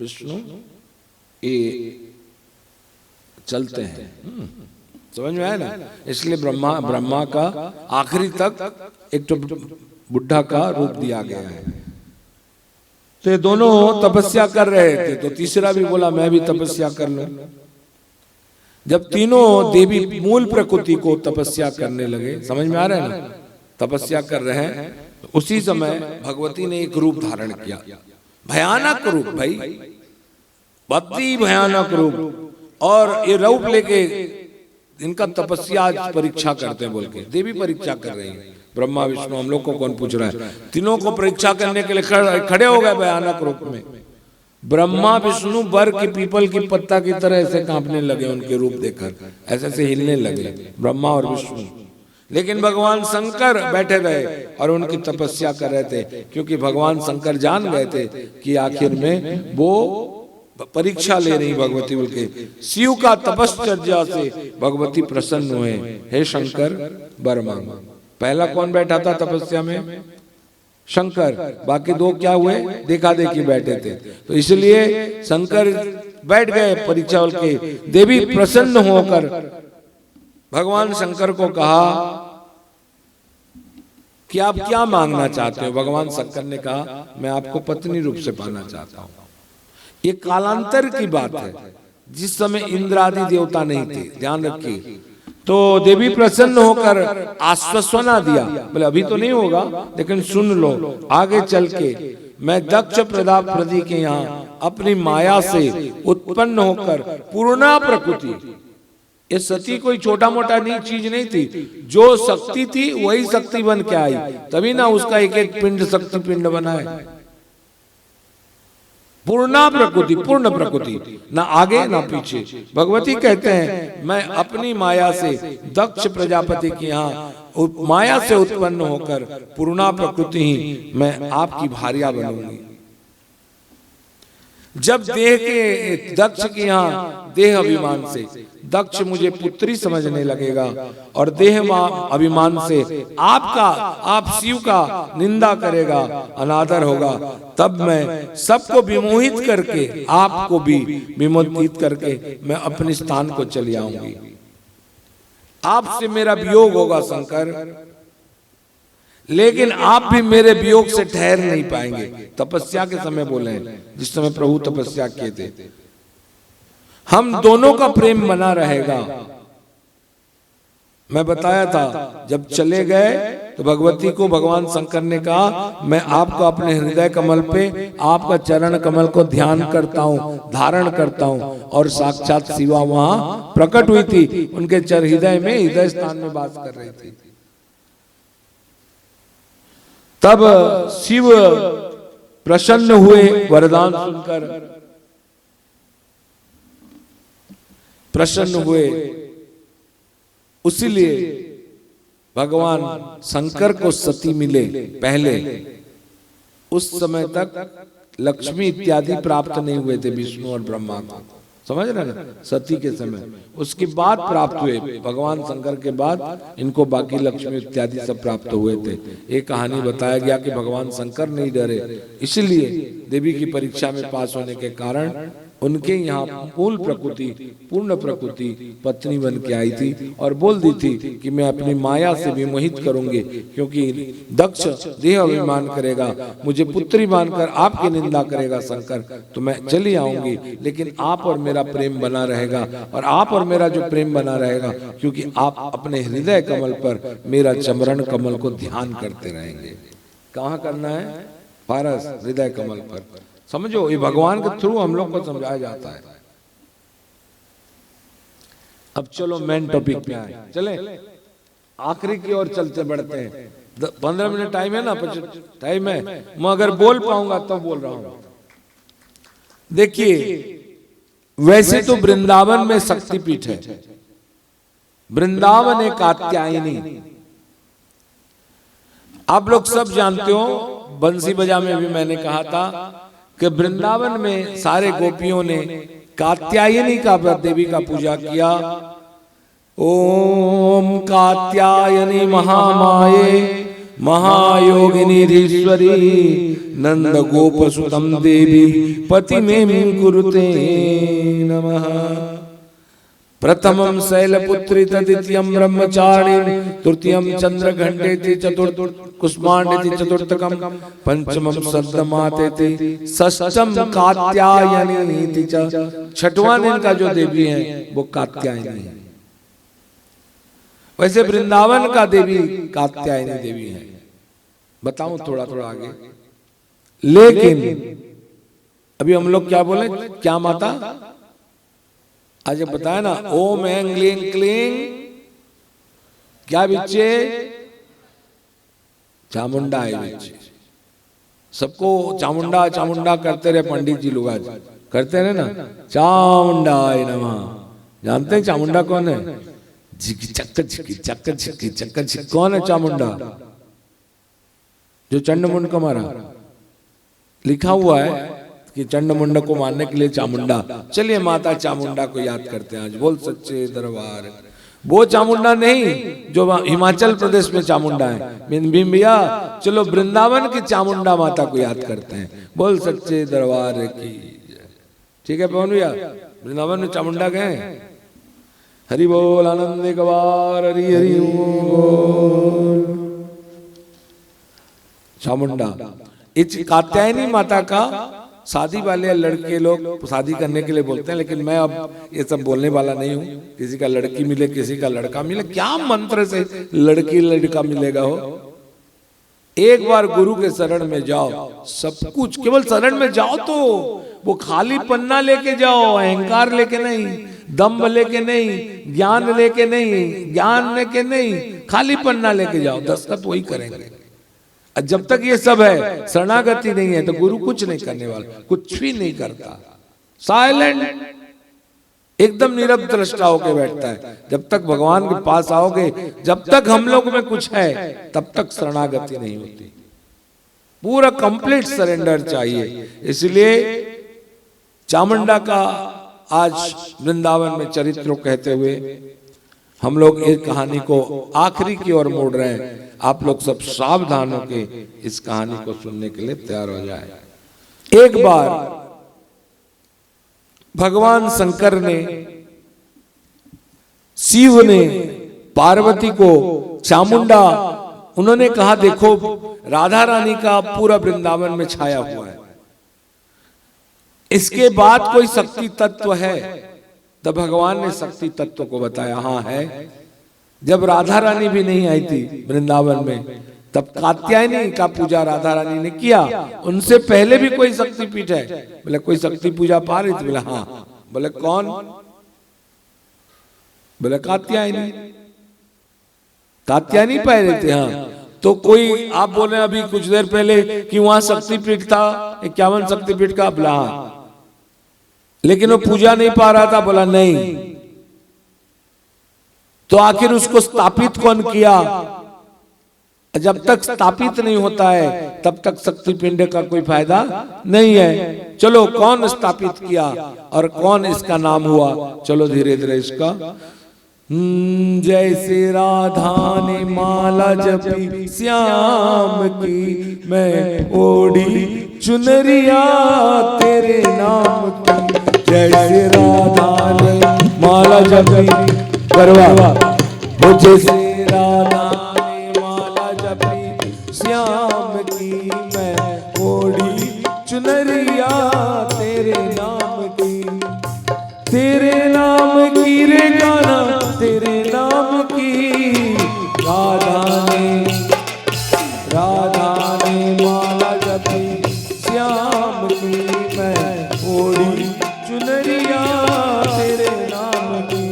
विष्णु ये चलते हैं। समझ में आया ना? इसलिए ब्रह्मा का आखिरी तक एक तो बुढ़ा का रूप दिया गया है। तो ये दोनों तपस्या कर रहे थे, तो तीसरा भी बोला मैं भी तपस्या कर लूं। जब तीनों देवी मूल प्रकृति को तपस्या करने लगे, समझ में आ रहा है ना, तपस्या कर रहे हैं, तो उसी समय भगवती ने एक रूप धारण किया। भयानक रूप भाई, अति भयानक रूप। और ये रूप लेके इनका तपस्या आज परीक्षा करते हैं बोल के देवी परीक्षा कर रही है। ब्रह्मा विष्णु, हम लोग को कौन पूछ रहा है? तीनों को परीक्षा करने के लिए खड़े हो गए भयानक रूप में। ब्रह्मा विष्णु बर की पीपल की पत्ता की तरह ऐसे कांपने लगे उनके रूप देखकर, ऐसे ऐसे हिलने लगे ब्रह्मा और विष्णु। लेकिन भगवान शंकर बैठे रहे और उनकी तपस्या कर रहे थे, क्योंकि भगवान शंकर जान गए थे कि आखिर में वो परीक्षा ले रही भगवती बोल के। शिव का तपश्चर्या से भगवती प्रसन्न हुए, हे शंकर वर मांगो। पहला कौन बैठा था तपस्या में? शंकर। बाकी दो क्या हुए? देखा देखी बैठे थे। तो इसलिए शंकर बैठ गए परीक्षा के। देवी प्रसन्न होकर भगवान शंकर को कहा कि आप क्या मांगना चाहते हो? भगवान शंकर ने कहा मैं आपको पत्नी रूप से पाना चाहता हूं। ये कालांतर की बात है, जिस समय इंद्र आदि देवता नहीं थे, ध्यान रखिए। तो देवी प्रसन्न होकर आश्वासना दिया, बोले अभी तो नहीं होगा, लेकिन सुन लो आगे चल के मैं दक्ष प्रजापति के यहाँ अपनी माया से उत्पन्न होकर पूर्णा प्रकृति, ये सती कोई छोटा मोटा नहीं चीज नहीं थी, जो शक्ति थी वही शक्ति बन के आई, तभी ना उसका एक एक पिंड शक्ति पिंड बना है। पूर्णा प्रकृति, पूर्ण प्रकृति, ना आगे ना पीछे। भगवती कहते हैं मैं अपनी माया से दक्ष प्रजापति के यहाँ माया से उत्पन्न होकर पूर्णा प्रकृति ही मैं आपकी भार्या बनूंगी। जब देह के दक्ष के यहाँ देह अभिमान से दक्ष मुझे पुत्री समझने लगेगा और देह अभिमान से आप शिव का निंदा करेगा, अनादर होगा, तब मैं सबको विमोहित करके आपको भी विमोहित करके मैं अपने स्थान को चली आऊंगी। आपसे मेरा वियोग होगा शंकर, लेकिन आप भी मेरे वियोग से ठहर नहीं पाएंगे। तपस्या के समय बोले, जिस समय प्रभु तपस्या किए थे, हम दोनों का प्रेम बना रहेगा। मैं बताया था जब चले गए तो भगवती को भगवान शंकर ने कहा, मैं आपको अपने हृदय कमल पे आपका चरण कमल को ध्यान करता हूं, धारण करता हूं, और साक्षात शिवा वहां प्रकट हुई थी, उनके हृदय में, हृदय स्थान में वास कर रही थी। तब शिव प्रसन्न हुए वरदान सुनकर, प्रसन्न हुए। उसीलिए भगवान शंकर को सती मिले। पहले उस समय तक लक्ष्मी इत्यादि प्राप्त नहीं हुए थे विष्णु और ब्रह्मा को, समझ रहे ना, सती के समय। उसके बाद प्राप्त हुए, भगवान शंकर के बाद इनको बाकी लक्ष्मी इत्यादि सब प्राप्त हुए थे। एक कहानी बताया गया कि भगवान शंकर नहीं डरे, इसलिए देवी की परीक्षा में पास होने के कारण उनके यहाँ मूल प्रकृति, पूर्ण प्रकृति पत्नी बन के आई थी और बोल दी थी कि मैं अपनी माया से विमोहित करूंगी, क्योंकि दक्ष देह अभिमान करेगा, मुझे पुत्री मानकर आपकी निंदा करेगा शंकर, तो मैं चली आऊंगी, लेकिन आप और मेरा प्रेम बना रहेगा। और आप और मेरा जो प्रेम बना रहेगा, क्योंकि आप अपने हृदय कमल पर मेरा चमरण कमल को ध्यान करते रहेंगे। कहाँ करना है? पारस हृदय कमल पर। समझो, ये भगवान के थ्रू हम लोग को समझाया जाता है। अब चलो मेन टॉपिक पे आए, चले आखिरी की ओर चलते बढ़ते हैं। 15 मिनट टाइम है ना, टाइम है, मैं अगर बोल पाऊंगा तो बोल रहा हूं। देखिए, वैसे तो वृंदावन में शक्तिपीठ है, वृंदावन एक कात्यायनी, आप लोग सब जानते हो। बंसी बजा में भी मैंने कहा था कि वृंदावन में सारे गोपियों ने कात्यायनी का देवी का पूजा किया। ओम कात्यायनी महामाये महायोगिनी धीश्वरी नंद गोप सुतम देवी पति में कुरुते नमः। प्रथमं शैलपुत्री तद्वितीयं ब्रह्मचारिणी तृतीयं चंद्रघंटेति चतुर्थ कुष्मांडेति चतुर्थकं पंचमं सद्दमातेति षष्ठम कात्यायनीति च। छठवां दिन का जो देवी है वो कात्यायनी है। वैसे वृंदावन का देवी कात्यायनी देवी है, बताऊं थोड़ा थोड़ा आगे। लेकिन अभी हम लोग क्या बोले, क्या माता आज बताया ना, ओम ऐं क्लीं क्लीं क्या बिच्चे चामुंडा है बिच्चे। सबको चामुंडा चामुंडा करते रहे पंडित जी लोग, आज करते रहे ना, चामुंडा नमः। जानते हैं चामुंडा कौन है? झिकी चक्कर झिकी चक्कर झिकी चक्कर झिकी। कौन है चामुंडा? जो चंडमुंड को मारा, लिखा हुआ है कि चंडमुंड को मारने के लिए चामुंडा। चलिए माता चामुंडा को याद करते हैं आज। बोल सच्चे दरबार। वो चामुंडा नहीं जो हिमाचल प्रदेश में चामुंडा है भैया, चलो वृंदावन की चामुंडा माता को याद करते हैं। बोल सच्चे दरबार की। ठीक है पवन भैया, वृंदावन में चामुंडा गए? हरि बोल आनंद गवार हरि हरि बोल। चामुंडा इस कात्यायनी माता का शादी वाले लड़के लोग शादी करने के लिए बोलते हैं, लेकिन मैं अब ये सब बोलने वाला नहीं हूँ। किसी का लड़की मिले, किसी का लड़का मिले, क्या मंत्र से लड़की लड़का मिलेगा हो? एक बार गुरु के शरण में जाओ, सब कुछ, केवल शरण में जाओ तो वो खाली पन्ना लेके जाओ, अहंकार लेके नहीं, दम्भ लेके नहीं, ज्ञान लेके नहीं, ज्ञान लेके नहीं, खाली पन्ना लेके जाओ, दस्तखत वही करेंगे। जब तक ये सब है, शरणागति नहीं है, तो गुरु कुछ नहीं करने वाला, कुछ भी नहीं करता, साइलेंट, एकदम नीरव दृष्टा होके बैठता है। जब तक भगवान के पास आओगे, जब तक हम लोग में कुछ है, तब तक शरणागति नहीं होती। पूरा कंप्लीट सरेंडर चाहिए। इसलिए चामुंडा का आज वृंदावन में चरित्र कहते हुए हम लोग एक कहानी को आखिरी की ओर मोड़ रहे हैं। आप लोग सब सावधान होके इस कहानी को सुनने के लिए तैयार हो जाए। एक बार भगवान शंकर ने, शिव ने पार्वती को चामुंडा, उन्होंने कहा देखो राधा रानी का पूरा वृंदावन में छाया हुआ है, इसके बाद कोई शक्ति तत्व है? तब भगवान ने शक्ति तत्व को बताया, हाँ है। जब राधा रानी भी नहीं आई थी वृंदावन में, तब कात्यायनी का पूजा राधा रानी ने किया। उनसे पहले भी कोई शक्तिपीठ है? बोले कोई शक्ति पूजा पा रही थी? बोले हाँ। बोले कौन? बोले कात्यायनी। कात्यायनी पा रहे थे? हाँ। तो कोई आप बोले अभी कुछ देर पहले कि वहां शक्तिपीठ था 51 शक्तिपीठ का? बोला हाँ। लेकिन वो पूजा नहीं पा रहा था? बोला नहीं। तो आखिर उसको स्थापित कौन किया? जब तक स्थापित नहीं होता है तब तक शक्तिपिंड का कोई फायदा नहीं है। चलो कौन स्थापित किया और कौन इसका नाम हुआ, चलो धीरे धीरे इसका। जैसे राधा ने माला जपी श्याम की, मैं ओढ़ी चुनरिया तेरे नाम की। जैसे राधा ने माला जपी, करवा वो जैसे राधा ने माला जपी श्याम की, मैं ओढ़ी चुनरिया तेरे नाम की। तेरे नाम की रे गाना, तेरे नाम की। राधा ने माला जपी श्याम की, मैं ओढ़ी चुनरिया तेरे नाम की।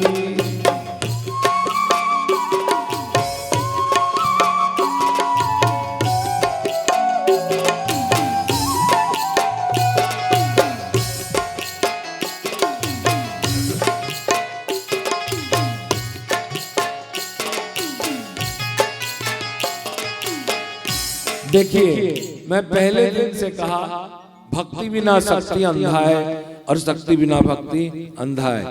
देखिए, मैं पहले दिन से कहा भक्ति बिना शक्ति अंधा है और शक्ति बिना भक्ति अंधा है।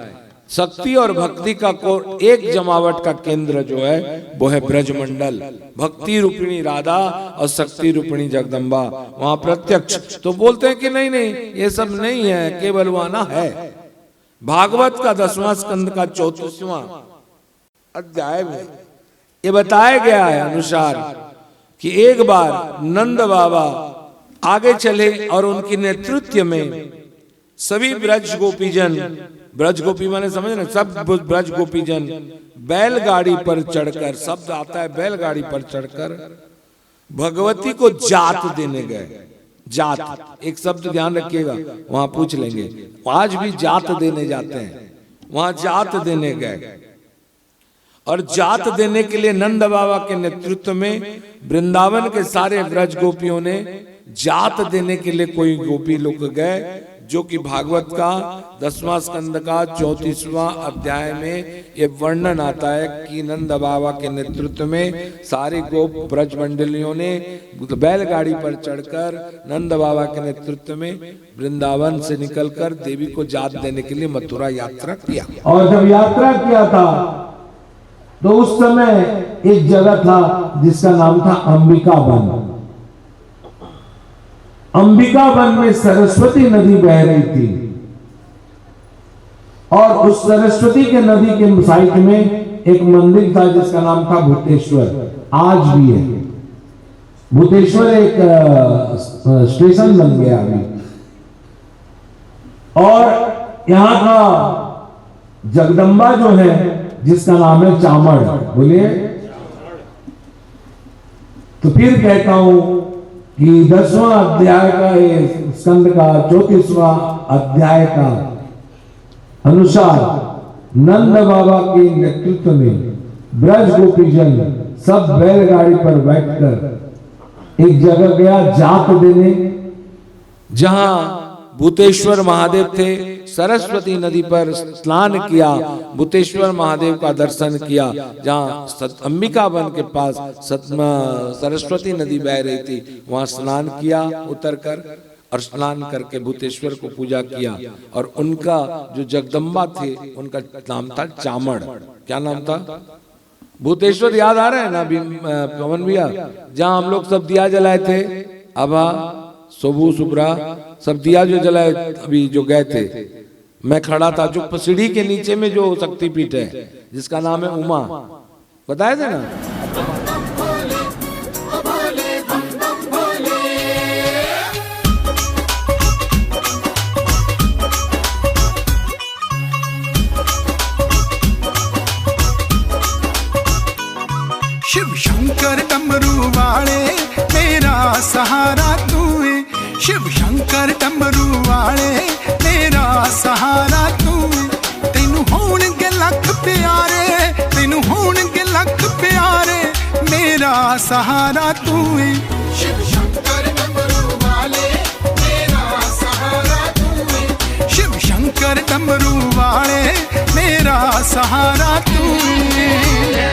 शक्ति और भक्ति का एक जमावट का केंद्र जो है वो है ब्रजमंडल। भक्ति रूपिणी राधा और शक्ति रूपिणी जगदम्बा वहां प्रत्यक्ष। तो बोलते हैं कि नहीं नहीं ये सब नहीं है, केवल वाना है। भागवत का 10वां स्कंद का 34वां अध्याय में ये बताया गया है अनुसार कि एक बार नंद बाबा आगे चले और उनके नेतृत्व में सभी ब्रज गोपीजन, ब्रज गोपी माने समझ रहे, सब ब्रज गोपीजन बैलगाड़ी पर चढ़कर, शब्द आता है बैलगाड़ी पर चढ़कर भगवती को जात देने गए। जात एक शब्द ध्यान रखिएगा, वहां पूछ लेंगे। आज भी जात देने जाते हैं, वहां जात देने गए। और जात देने के लिए नंद बाबा के नेतृत्व में वृंदावन के सारे ब्रज गोपियों ने जात देने के लिए कोई गोपी लोग गए, जो कि भागवत का 10वां स्कंद का 34वां अध्याय में ये वर्णन आता है कि नंद बाबा के नेतृत्व में सारी गोप ब्रज मंडलियों ने बैलगाड़ी पर चढ़कर नंद बाबा के नेतृत्व में वृंदावन से निकलकर देवी को जात देने के लिए मथुरा यात्रा किया। और जब यात्रा किया था तो उस समय एक जगह था जिसका नाम था अंबिका वन। अंबिका वन में सरस्वती नदी बह रही थी और उस सरस्वती के नदी के साइड में एक मंदिर था जिसका नाम था भूतेश्वर। आज भी है भूतेश्वर, एक स्टेशन बन गया अभी। और यहां का जगदम्बा जो है जिसका नाम है चामड़, बोलिए। तो फिर कहता हूं कि 10वां अध्याय का स्कंद का 34वां अध्याय का अनुसार नंद बाबा के नेतृत्व में ब्रज गोपीजन सब बैलगाड़ी पर बैठकर एक जगह गया जात देने, जहां भूतेश्वर महादेव थे। सरस्वती नदी पर स्नान किया, भूतेश्वर महादेव का दर्शन किया। जहां अंबिका वन के पास सरस्वती नदी बह रही थी, वहां स्नान किया उतरकर। और स्नान करके भूतेश्वर को पूजा किया। और उनका जो जगदम्बा थे उनका नाम था चामड़। क्या नाम था? भूतेश्वर याद आ रहा है ना पवन भैया, जहां हम लोग सब दिया जलाए थे, अबा सोबू सुब्रा सब दिया जो जलाए अभी जो गए थे, मैं खड़ा था जो सीढ़ी के नीचे में जो शक्तिपीठ है जिसका नाम है उमा, बताए थे ना। शिव शंकर डमरू वाले मेरा सहारा तू है, शिव शंकर डमरू वाले मेरा सहारा तू है। तेनू होणगे लख प्यारे, तेनू होणगे लख प्यारे, मेरा सहारा तू है। शिव शंकर डमरू वाले मेरा सहारा तू है, शिव शंकर डमरू वाले मेरा सहारा तू है।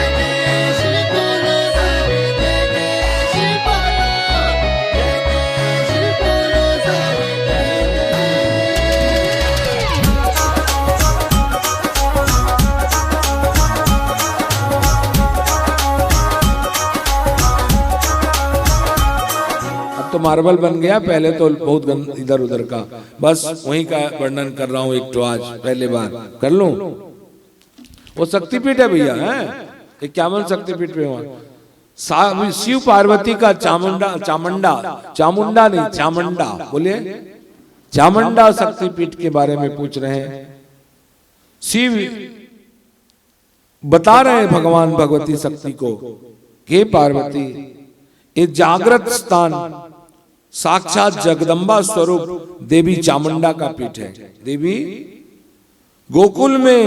तो मार्बल बन गया, पहले तो बहुत इधर उधर का, बस वहीं का वर्णन कर रहा हूं। एक तो आज पहले बार कर लूं। वो शक्तिपीठ है भैया, है इक्यावन शक्तिपीठ पे वहां शिव पार्वती का चामुंडा नहीं चामुंडा, बोलिए चामुंडा शक्तिपीठ के बारे में पूछ रहे हैं। शिव बता रहे हैं भगवान भगवती शक्ति को, हे पार्वती ये जागृत स्थान साक्षात जगदम्बा स्वरूप देवी चामुंडा का पीठ है। देवी गोकुल में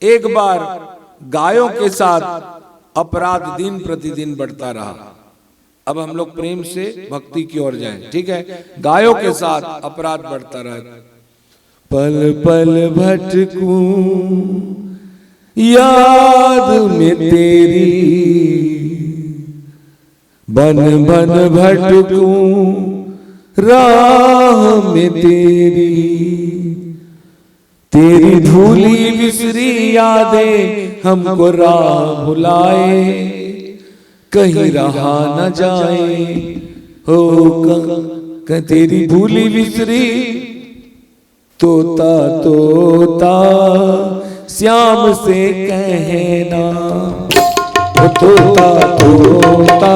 एक बार गायों के साथ अपराध दिन प्रतिदिन बढ़ता रहा। अब हम लोग प्रेम से भक्ति की ओर जाएं, ठीक है। गायों के साथ अपराध बढ़ता रहा। पल पल भटकूं याद में तेरी, बन बन भटकूं राह में तेरी, तेरी धूली बिसरी यादें हमको राह भुलाए, कहीं रहा न जाए हो तेरी धूली बिसरी। तोता तोता श्याम से कहना, तोता तोता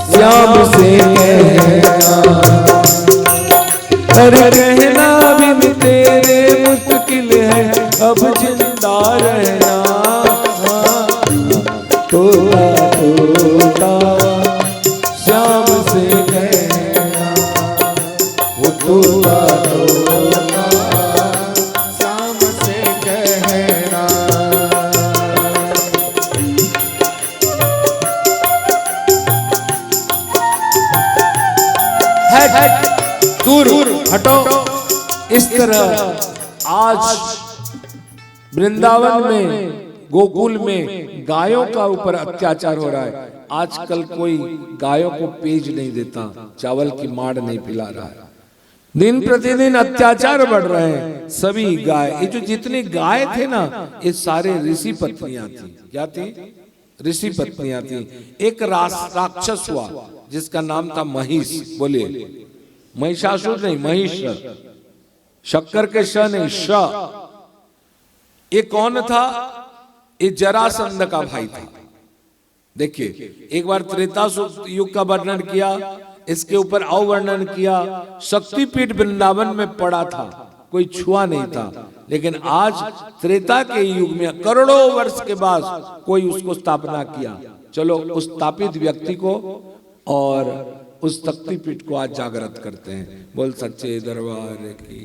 श्याम से कहना, अरे कहना बिन तेरे मुश्किल है अब जिंदा रहना। तोता तोता श्याम से कहना, वो तोता तोता श्याम से कहना। दूर हटो। इस तरह आज वृंदावन में गोकुल में गायों का ऊपर अत्याचार हो रहा है। आजकल कोई गायों को पेज नहीं देता, चावल की माड़ नहीं पिला रहा है। दिन प्रतिदिन अत्याचार बढ़ रहे हैं। सभी गाय, ये जो जितने गाय थे ना, ये सारे ऋषि पत्नियां थी। क्या थी? ऋषि पत्नियां थी। एक राक्षस हुआ जिसका नाम था महिष। बोलिए महिषासुर नहीं, महिष, शक्कर के श नहीं, श। ये कौन था? ये जरासंध का भाई था। देखिए, एक बार त्रेता युग का वर्णन किया, इसके ऊपर और वर्णन किया। शक्तिपीठ वृंदावन में पड़ा था, कोई छुआ नहीं था। लेकिन आज त्रेता के युग में करोड़ों वर्ष के बाद कोई उसको स्थापना किया। चलो उस स्थापित व्यक्ति को और उस शक्तिपीठ को आज जागृत करते हैं। बोल सच्चे दरबार की।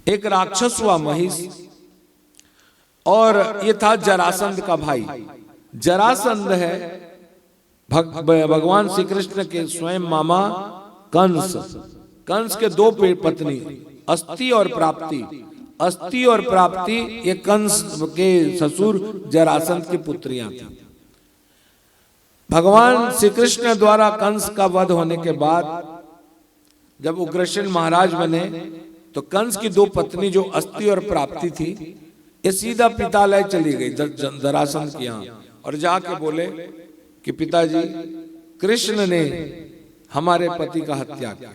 एक राक्षस हुआ महिष, और ये था जरासंध का भाई। जरासंध है भगवान श्री कृष्ण के स्वयं मामा कंस। कंस के दो पत्नी, अस्ति और प्राप्ति। अस्ति और प्राप्ति ये कंस के ससुर जरासंध की पुत्रियां थी। भगवान श्री कृष्ण द्वारा कंस का वध होने के बाद जब उग्रसेन महाराज बने तो कंस की दो पत्नी जो अस्ति और प्राप्ति थी, ये सीधा पितालय चली गई जरासंध के यहाँ और जाके बोले कि पिताजी कृष्ण ने हमारे पति का हत्या किया,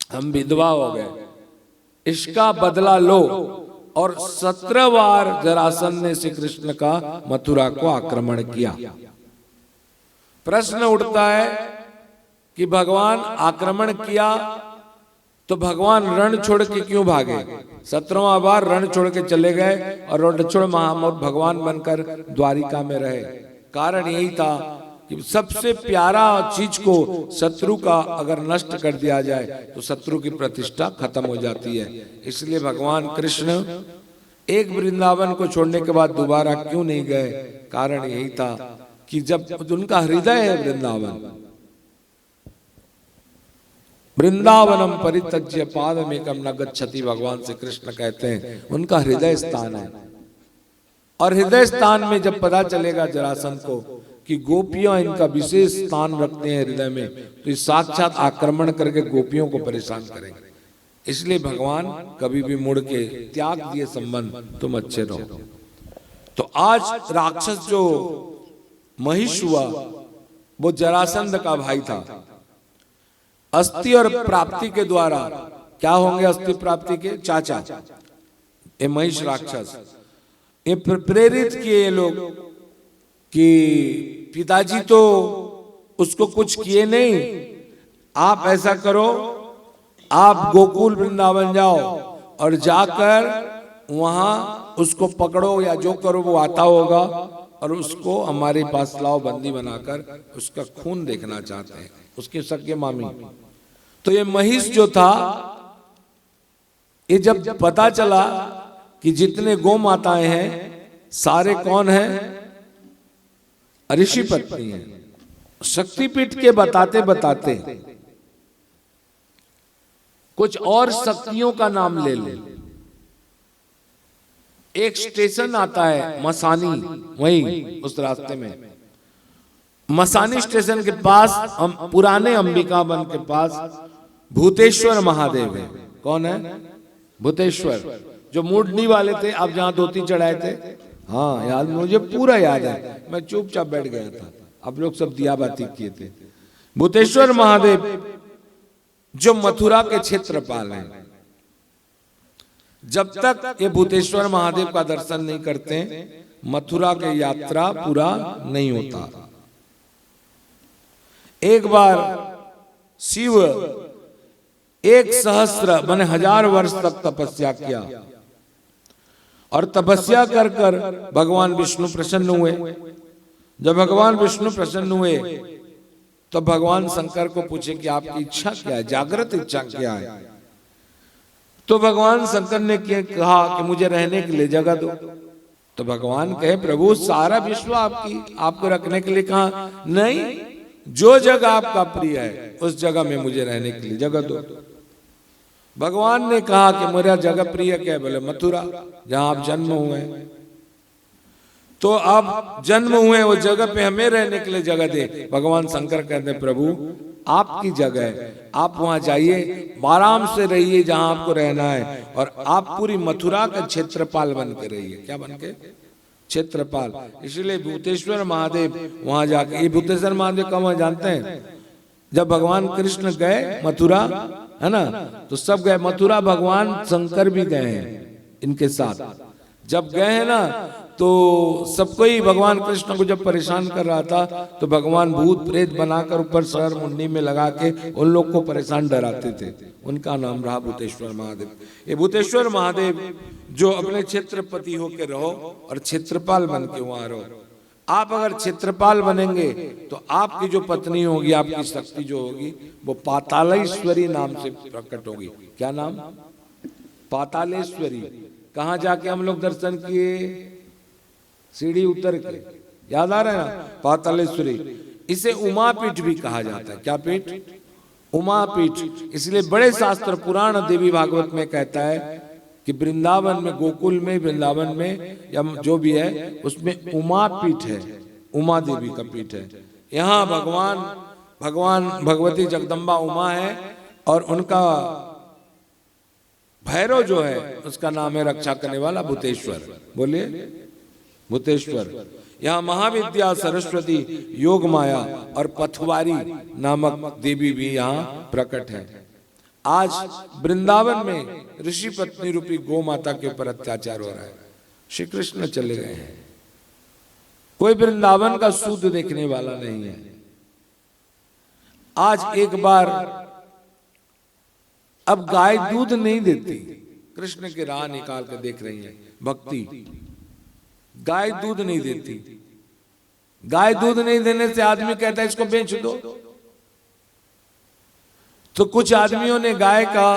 हम विधवा हो गए, इसका बदला लो। और 17 बार जरासंध ने श्री कृष्ण का मथुरा को आक्रमण किया। प्रश्न उठता है कि भगवान आक्रमण किया तो भगवान रण छोड़ के क्यों भागे? 17वां बार रण छोड़ के चले गए और रणछोड़ महामौत भगवान बनकर द्वारिका में रहे। कारण यही था कि सबसे प्यारा चीज को शत्रु का अगर नष्ट कर दिया जाए तो शत्रु की प्रतिष्ठा खत्म हो जाती है। इसलिए भगवान कृष्ण एक वृंदावन को छोड़ने के बाद दोबारा क्यों नहीं गए? कारण यही था कि जब उनका हृदय है वृंदावन, वृंदावनम परित्यज्य पादमेकम न गच्छति, भगवान श्री कृष्ण कहते हैं उनका हृदय स्थान है। और हृदय स्थान में जब पता चलेगा जरासंध को कि गोपियां इनका विशेष स्थान रखते हैं हृदय में, तो ये साक्षात आक्रमण करके गोपियों को परेशान करेंगे। इसलिए भगवान कभी भी मुड़ के त्याग दिए संबंध, तुम अच्छे रहो। तो आज राक्षस जो महिष हुआ वो जरासंध का भाई था। अस्ति और प्राप्ति के द्वारा क्या होंगे? अस्ति प्राप्ति के चाचा ये महिष राक्षस, ये प्रेरित किए लोग कि पिताजी तो उसको कुछ किए नहीं, आप ऐसा करो, आप गोकुल वृंदावन जाओ और जाकर वहां उसको पकड़ो या जो करो वो आता होगा और उसको हमारे पास लाओ बंदी बनाकर, उसका खून देखना चाहते हैं, उसके सगे मामी। तो ये महिष जो था, ये जब पता चला कि जितने गौ माताएं हैं सारे कौन हैं? ऋषि पत्नी है। शक्तिपीठ के बताते बताते कुछ और शक्तियों का नाम ले ले। एक स्टेशन आता है मसानी, वहीं उस रास्ते में मसानी स्टेशन के पास पुराने अंबिका वन के पास भूतेश्वर महादेव है। कौन है? भूतेश्वर, जो मूडनी वाले थे, आप जहां धोती चढ़ाए थे। हाँ याद, मुझे पूरा याद है, मैं चुपचाप बैठ गया था, आप लोग सब दिया बाती किए थे। भूतेश्वर महादेव जो मथुरा के क्षेत्रपाल हैं, जब तक ये भूतेश्वर महादेव का दर्शन नहीं करते मथुरा की यात्रा पूरा नहीं होता। एक बार शिव 1,000 माने 1000 वर्ष तक तपस्या किया और तपस्या कर कर भगवान विष्णु प्रसन्न हुए। जब भगवान विष्णु प्रसन्न हुए तो भगवान शंकर को पूछे कि आपकी इच्छा क्या है, जागृत इच्छा क्या है? तो भगवान शंकर ने कहा कि मुझे रहने के लिए जगह दो। तो भगवान कहे प्रभु सारा विश्व आपको रखने के लिए कहा, नहीं, जो जगह आपका प्रिय है उस जगह में मुझे रहने के लिए जगह दो। भगवान ने कहा कि मेरा जगह प्रिय क्या है? बोले मथुरा, जहां आप जन्म हुए। तो आप जन्म हुए वो जगह पे हमें रहने के लिए जगह दे। भगवान शंकर कहते हैं प्रभु आपकी जगह है, आप वहां जाइए, आराम से रहिए जहां आपको रहना है, और आप पूरी मथुरा का क्षेत्रपाल बन के रहिए। क्या बन के? क्षेत्रपाल। इसलिए भूतेश्वर महादेव वहां जाके, ये भूतेश्वर महादेव कब वहां जानते हैं? जब भगवान कृष्ण गए मथुरा, है ना, तो सब गए मथुरा, भगवान शंकर भी गए हैं इनके साथ। जब गए हैं ना तो सबको ही भगवान कृष्ण को जब परेशान कर रहा था तो भगवान भूत प्रेत बनाकर ऊपर सर मुंडी में लगा के उन लोग को परेशान डराते थे। उनका नाम रहा भूतेश्वर महादेव। ये भूतेश्वर महादेव जो अपने क्षेत्रपति होके रहो और क्षेत्रपाल बन के वहां रहो। आप अगर क्षेत्रपाल बनेंगे तो आपकी जो पत्नी होगी, आपकी शक्ति जो होगी वो पातालेश्वरी नाम से प्रकट होगी। क्या नाम? पातालेश्वरी। कहाँ जाके हम लोग दर्शन किए? सीढ़ी उतर के, याद आ रहा है ना? पातालेश्वरी। इसे उमापीठ भी कहा जाता है। क्या पीठ? उमापीठ। इसलिए बड़े शास्त्र पुराण देवी भागवत में कहता है कि वृंदावन में, गोकुल में, वृंदावन में या जो भी है उसमें उमापीठ है, उमा देवी का पीठ है। यहाँ भगवान भगवान भगवती जगदम्बा उमा है और उनका भैरव जो है उसका नाम है रक्षा करने वाला भूतेश्वर। बोलिए भूतेश्वर। यहाँ महाविद्या सरस्वती योग माया और पथवारी नामक देवी भी यहाँ प्रकट है। आज वृंदावन में ऋषि पत्नी रूपी गौ माता के ऊपर अत्याचार हो रहा है। श्री कृष्ण चले गए हैं, कोई वृंदावन का सूद देखने वाला नहीं है। आज एक बार अब गाय दूध नहीं देती, कृष्ण की राह निकाल कर देख रही है भक्ति। गाय दूध नहीं देती, गाय दूध नहीं देने से आदमी कहता है इसको बेच दो। तो कुछ आदमियों ने गाय का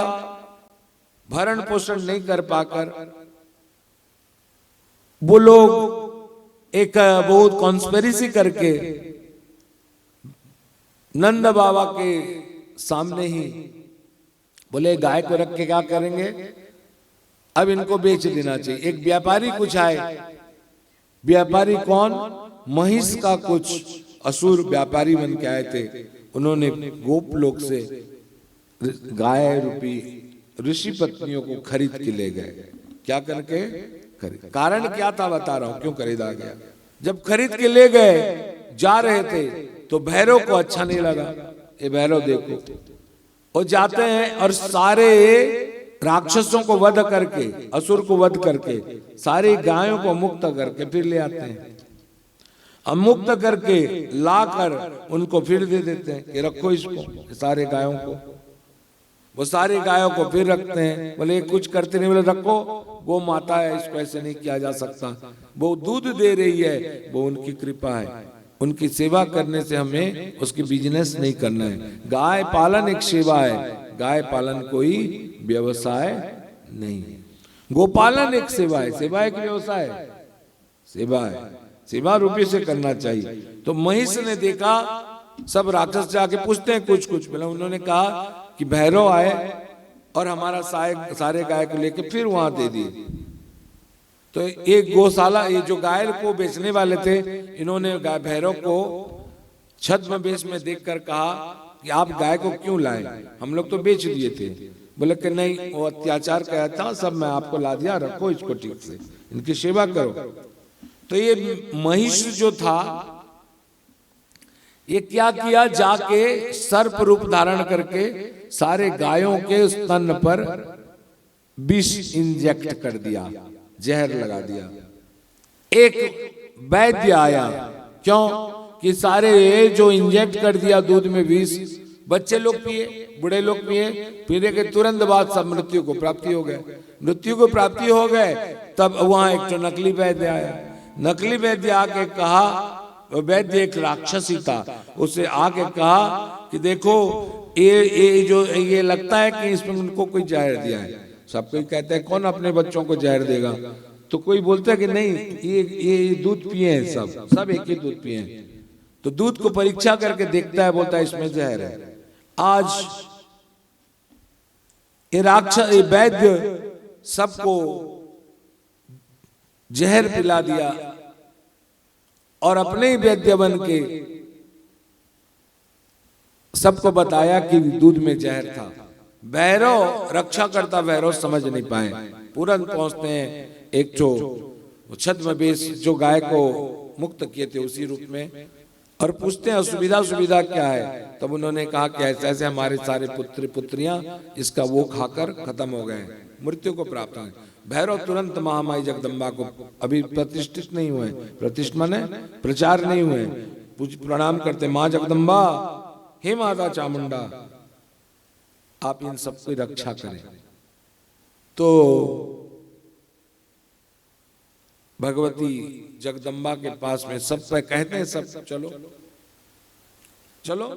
भरण पोषण नहीं कर पाकर वो लोग एक बहुत कॉन्स्पिरेसी करके नंद बाबा के सामने ही बोले गाय को रख के क्या करेंगे, अब इनको बेच देना चाहिए। एक व्यापारी कुछ आए, व्यापारी कौन, महिष का कुछ असुर व्यापारी बन के आए थे। उन्होंने गोप लोग से गाय रूपी ऋषि पत्नियों को खरीद के ले गए। क्या करके खरीद, कारण क्या था बता रहा हूं क्यों खरीदा गया। जब खरीद के ले गए, जा रहे थे तो भैरव को अच्छा नहीं लगा। ये भैरव देखो, वो जाते हैं और सारे राक्षसों को वध करके, असुर को वध करके, सारी गायों को मुक्त करके फिर ले आते हैं। अब मुक्त करके लाकर उनको फिर दे देते हैं कि रखो इसको, सारे गायों को। वो सारी गायों को फिर रखते हैं, बोले कुछ करते नहीं, बोले रखो, वो माता है, इसको ऐसे नहीं किया जा सकता। वो दूध दे रही है, वो उनकी कृपा है। उनकी सेवा करने से हमें उसकी बिजनेस नहीं करना है। गाय पालन एक सेवा है, गाय पालन कोई व्यवसाय नहीं है। गोपालन एक सेवा है, सेवा एक व्यवसाय है, सेवा है, सेवा रूपी से करना चाहिए। तो महिष ने देखा, सब राक्षस जाके पूछते हैं कुछ कुछ, बोला उन्होंने कहा कि भैरव आए और हमारा सारे गाय को लेके फिर वहां दे दिए। तो एक गौशाला, ये जो गाय को बेचने वाले थे, इन्होंने गाय भैरव को छद्म वेश में देखकर कहा कि आप गाय को क्यों लाए, हम लोग तो बेच दिए थे। बोले कि नहीं, वो अत्याचार किया था, सब मैं आपको ला दिया, रखो इसको ठीक से, इनकी सेवा करो। तो ये महिष जो था, ये क्या किया, जाके सर्प रूप धारण करके सारे गायों के स्तन पर विष इंजेक्ट कर दिया, जहर लगा दिया। एक वैद्य आया, क्यों कि सारे जो इंजेक्ट कर दिया दूध में विष, बच्चे लोग पिए, बूढ़े लोग पिए, पीने के तुरंत बाद सब मृत्यु को प्राप्ति हो गए। मृत्यु को प्राप्ति हो गए, तब वहां एक तो नकली वैद्य आया। नकली वैद्य आके कहा, वैद्य एक राक्षस ही था, उसे आके कहा कि देखो ये लगता है कि इसमें उनको कोई जहर दिया है। सब कोई कहते हैं कौन अपने बच्चों को जहर देगा, तो कोई बोलता है कि नहीं, ये दूध पिए हैं, सब एक ही दूध पिए हैं। तो दूध को परीक्षा करके देखता है, बोलता है इसमें जहर है। आज ये राक्षस, ये वैद्य सबको जहर पिला दिया और अपने ही वैद्य बन के सबको बताया कि दूध में जहर था। भैरव रक्षा करता, भैरव समझ नहीं पाए, तुरंत पहुंचते हैं एक छद्म वेश जो गाय को मुक्त किए थे उसी रूप में, और पूछते हैं सुविधा क्या है। तब उन्होंने कहा कि ऐसे ऐसे हमारे सारे पुत्र पुत्रियां इसका वो खाकर खत्म हो गए, मृत्यु को प्राप्त हुए। भैरव तुरंत महामाई जगदम्बा को, अभी प्रतिष्ठित नहीं हुए, प्रतिष्ठित माने प्रचार नहीं हुए, प्रणाम करते, माँ जगदम्बा, हे माता चामुंडा, आप इन सबकी रक्षा करें। तो भगवती जगदम्बा के पास में सब पे कहते हैं, सब चलो चलो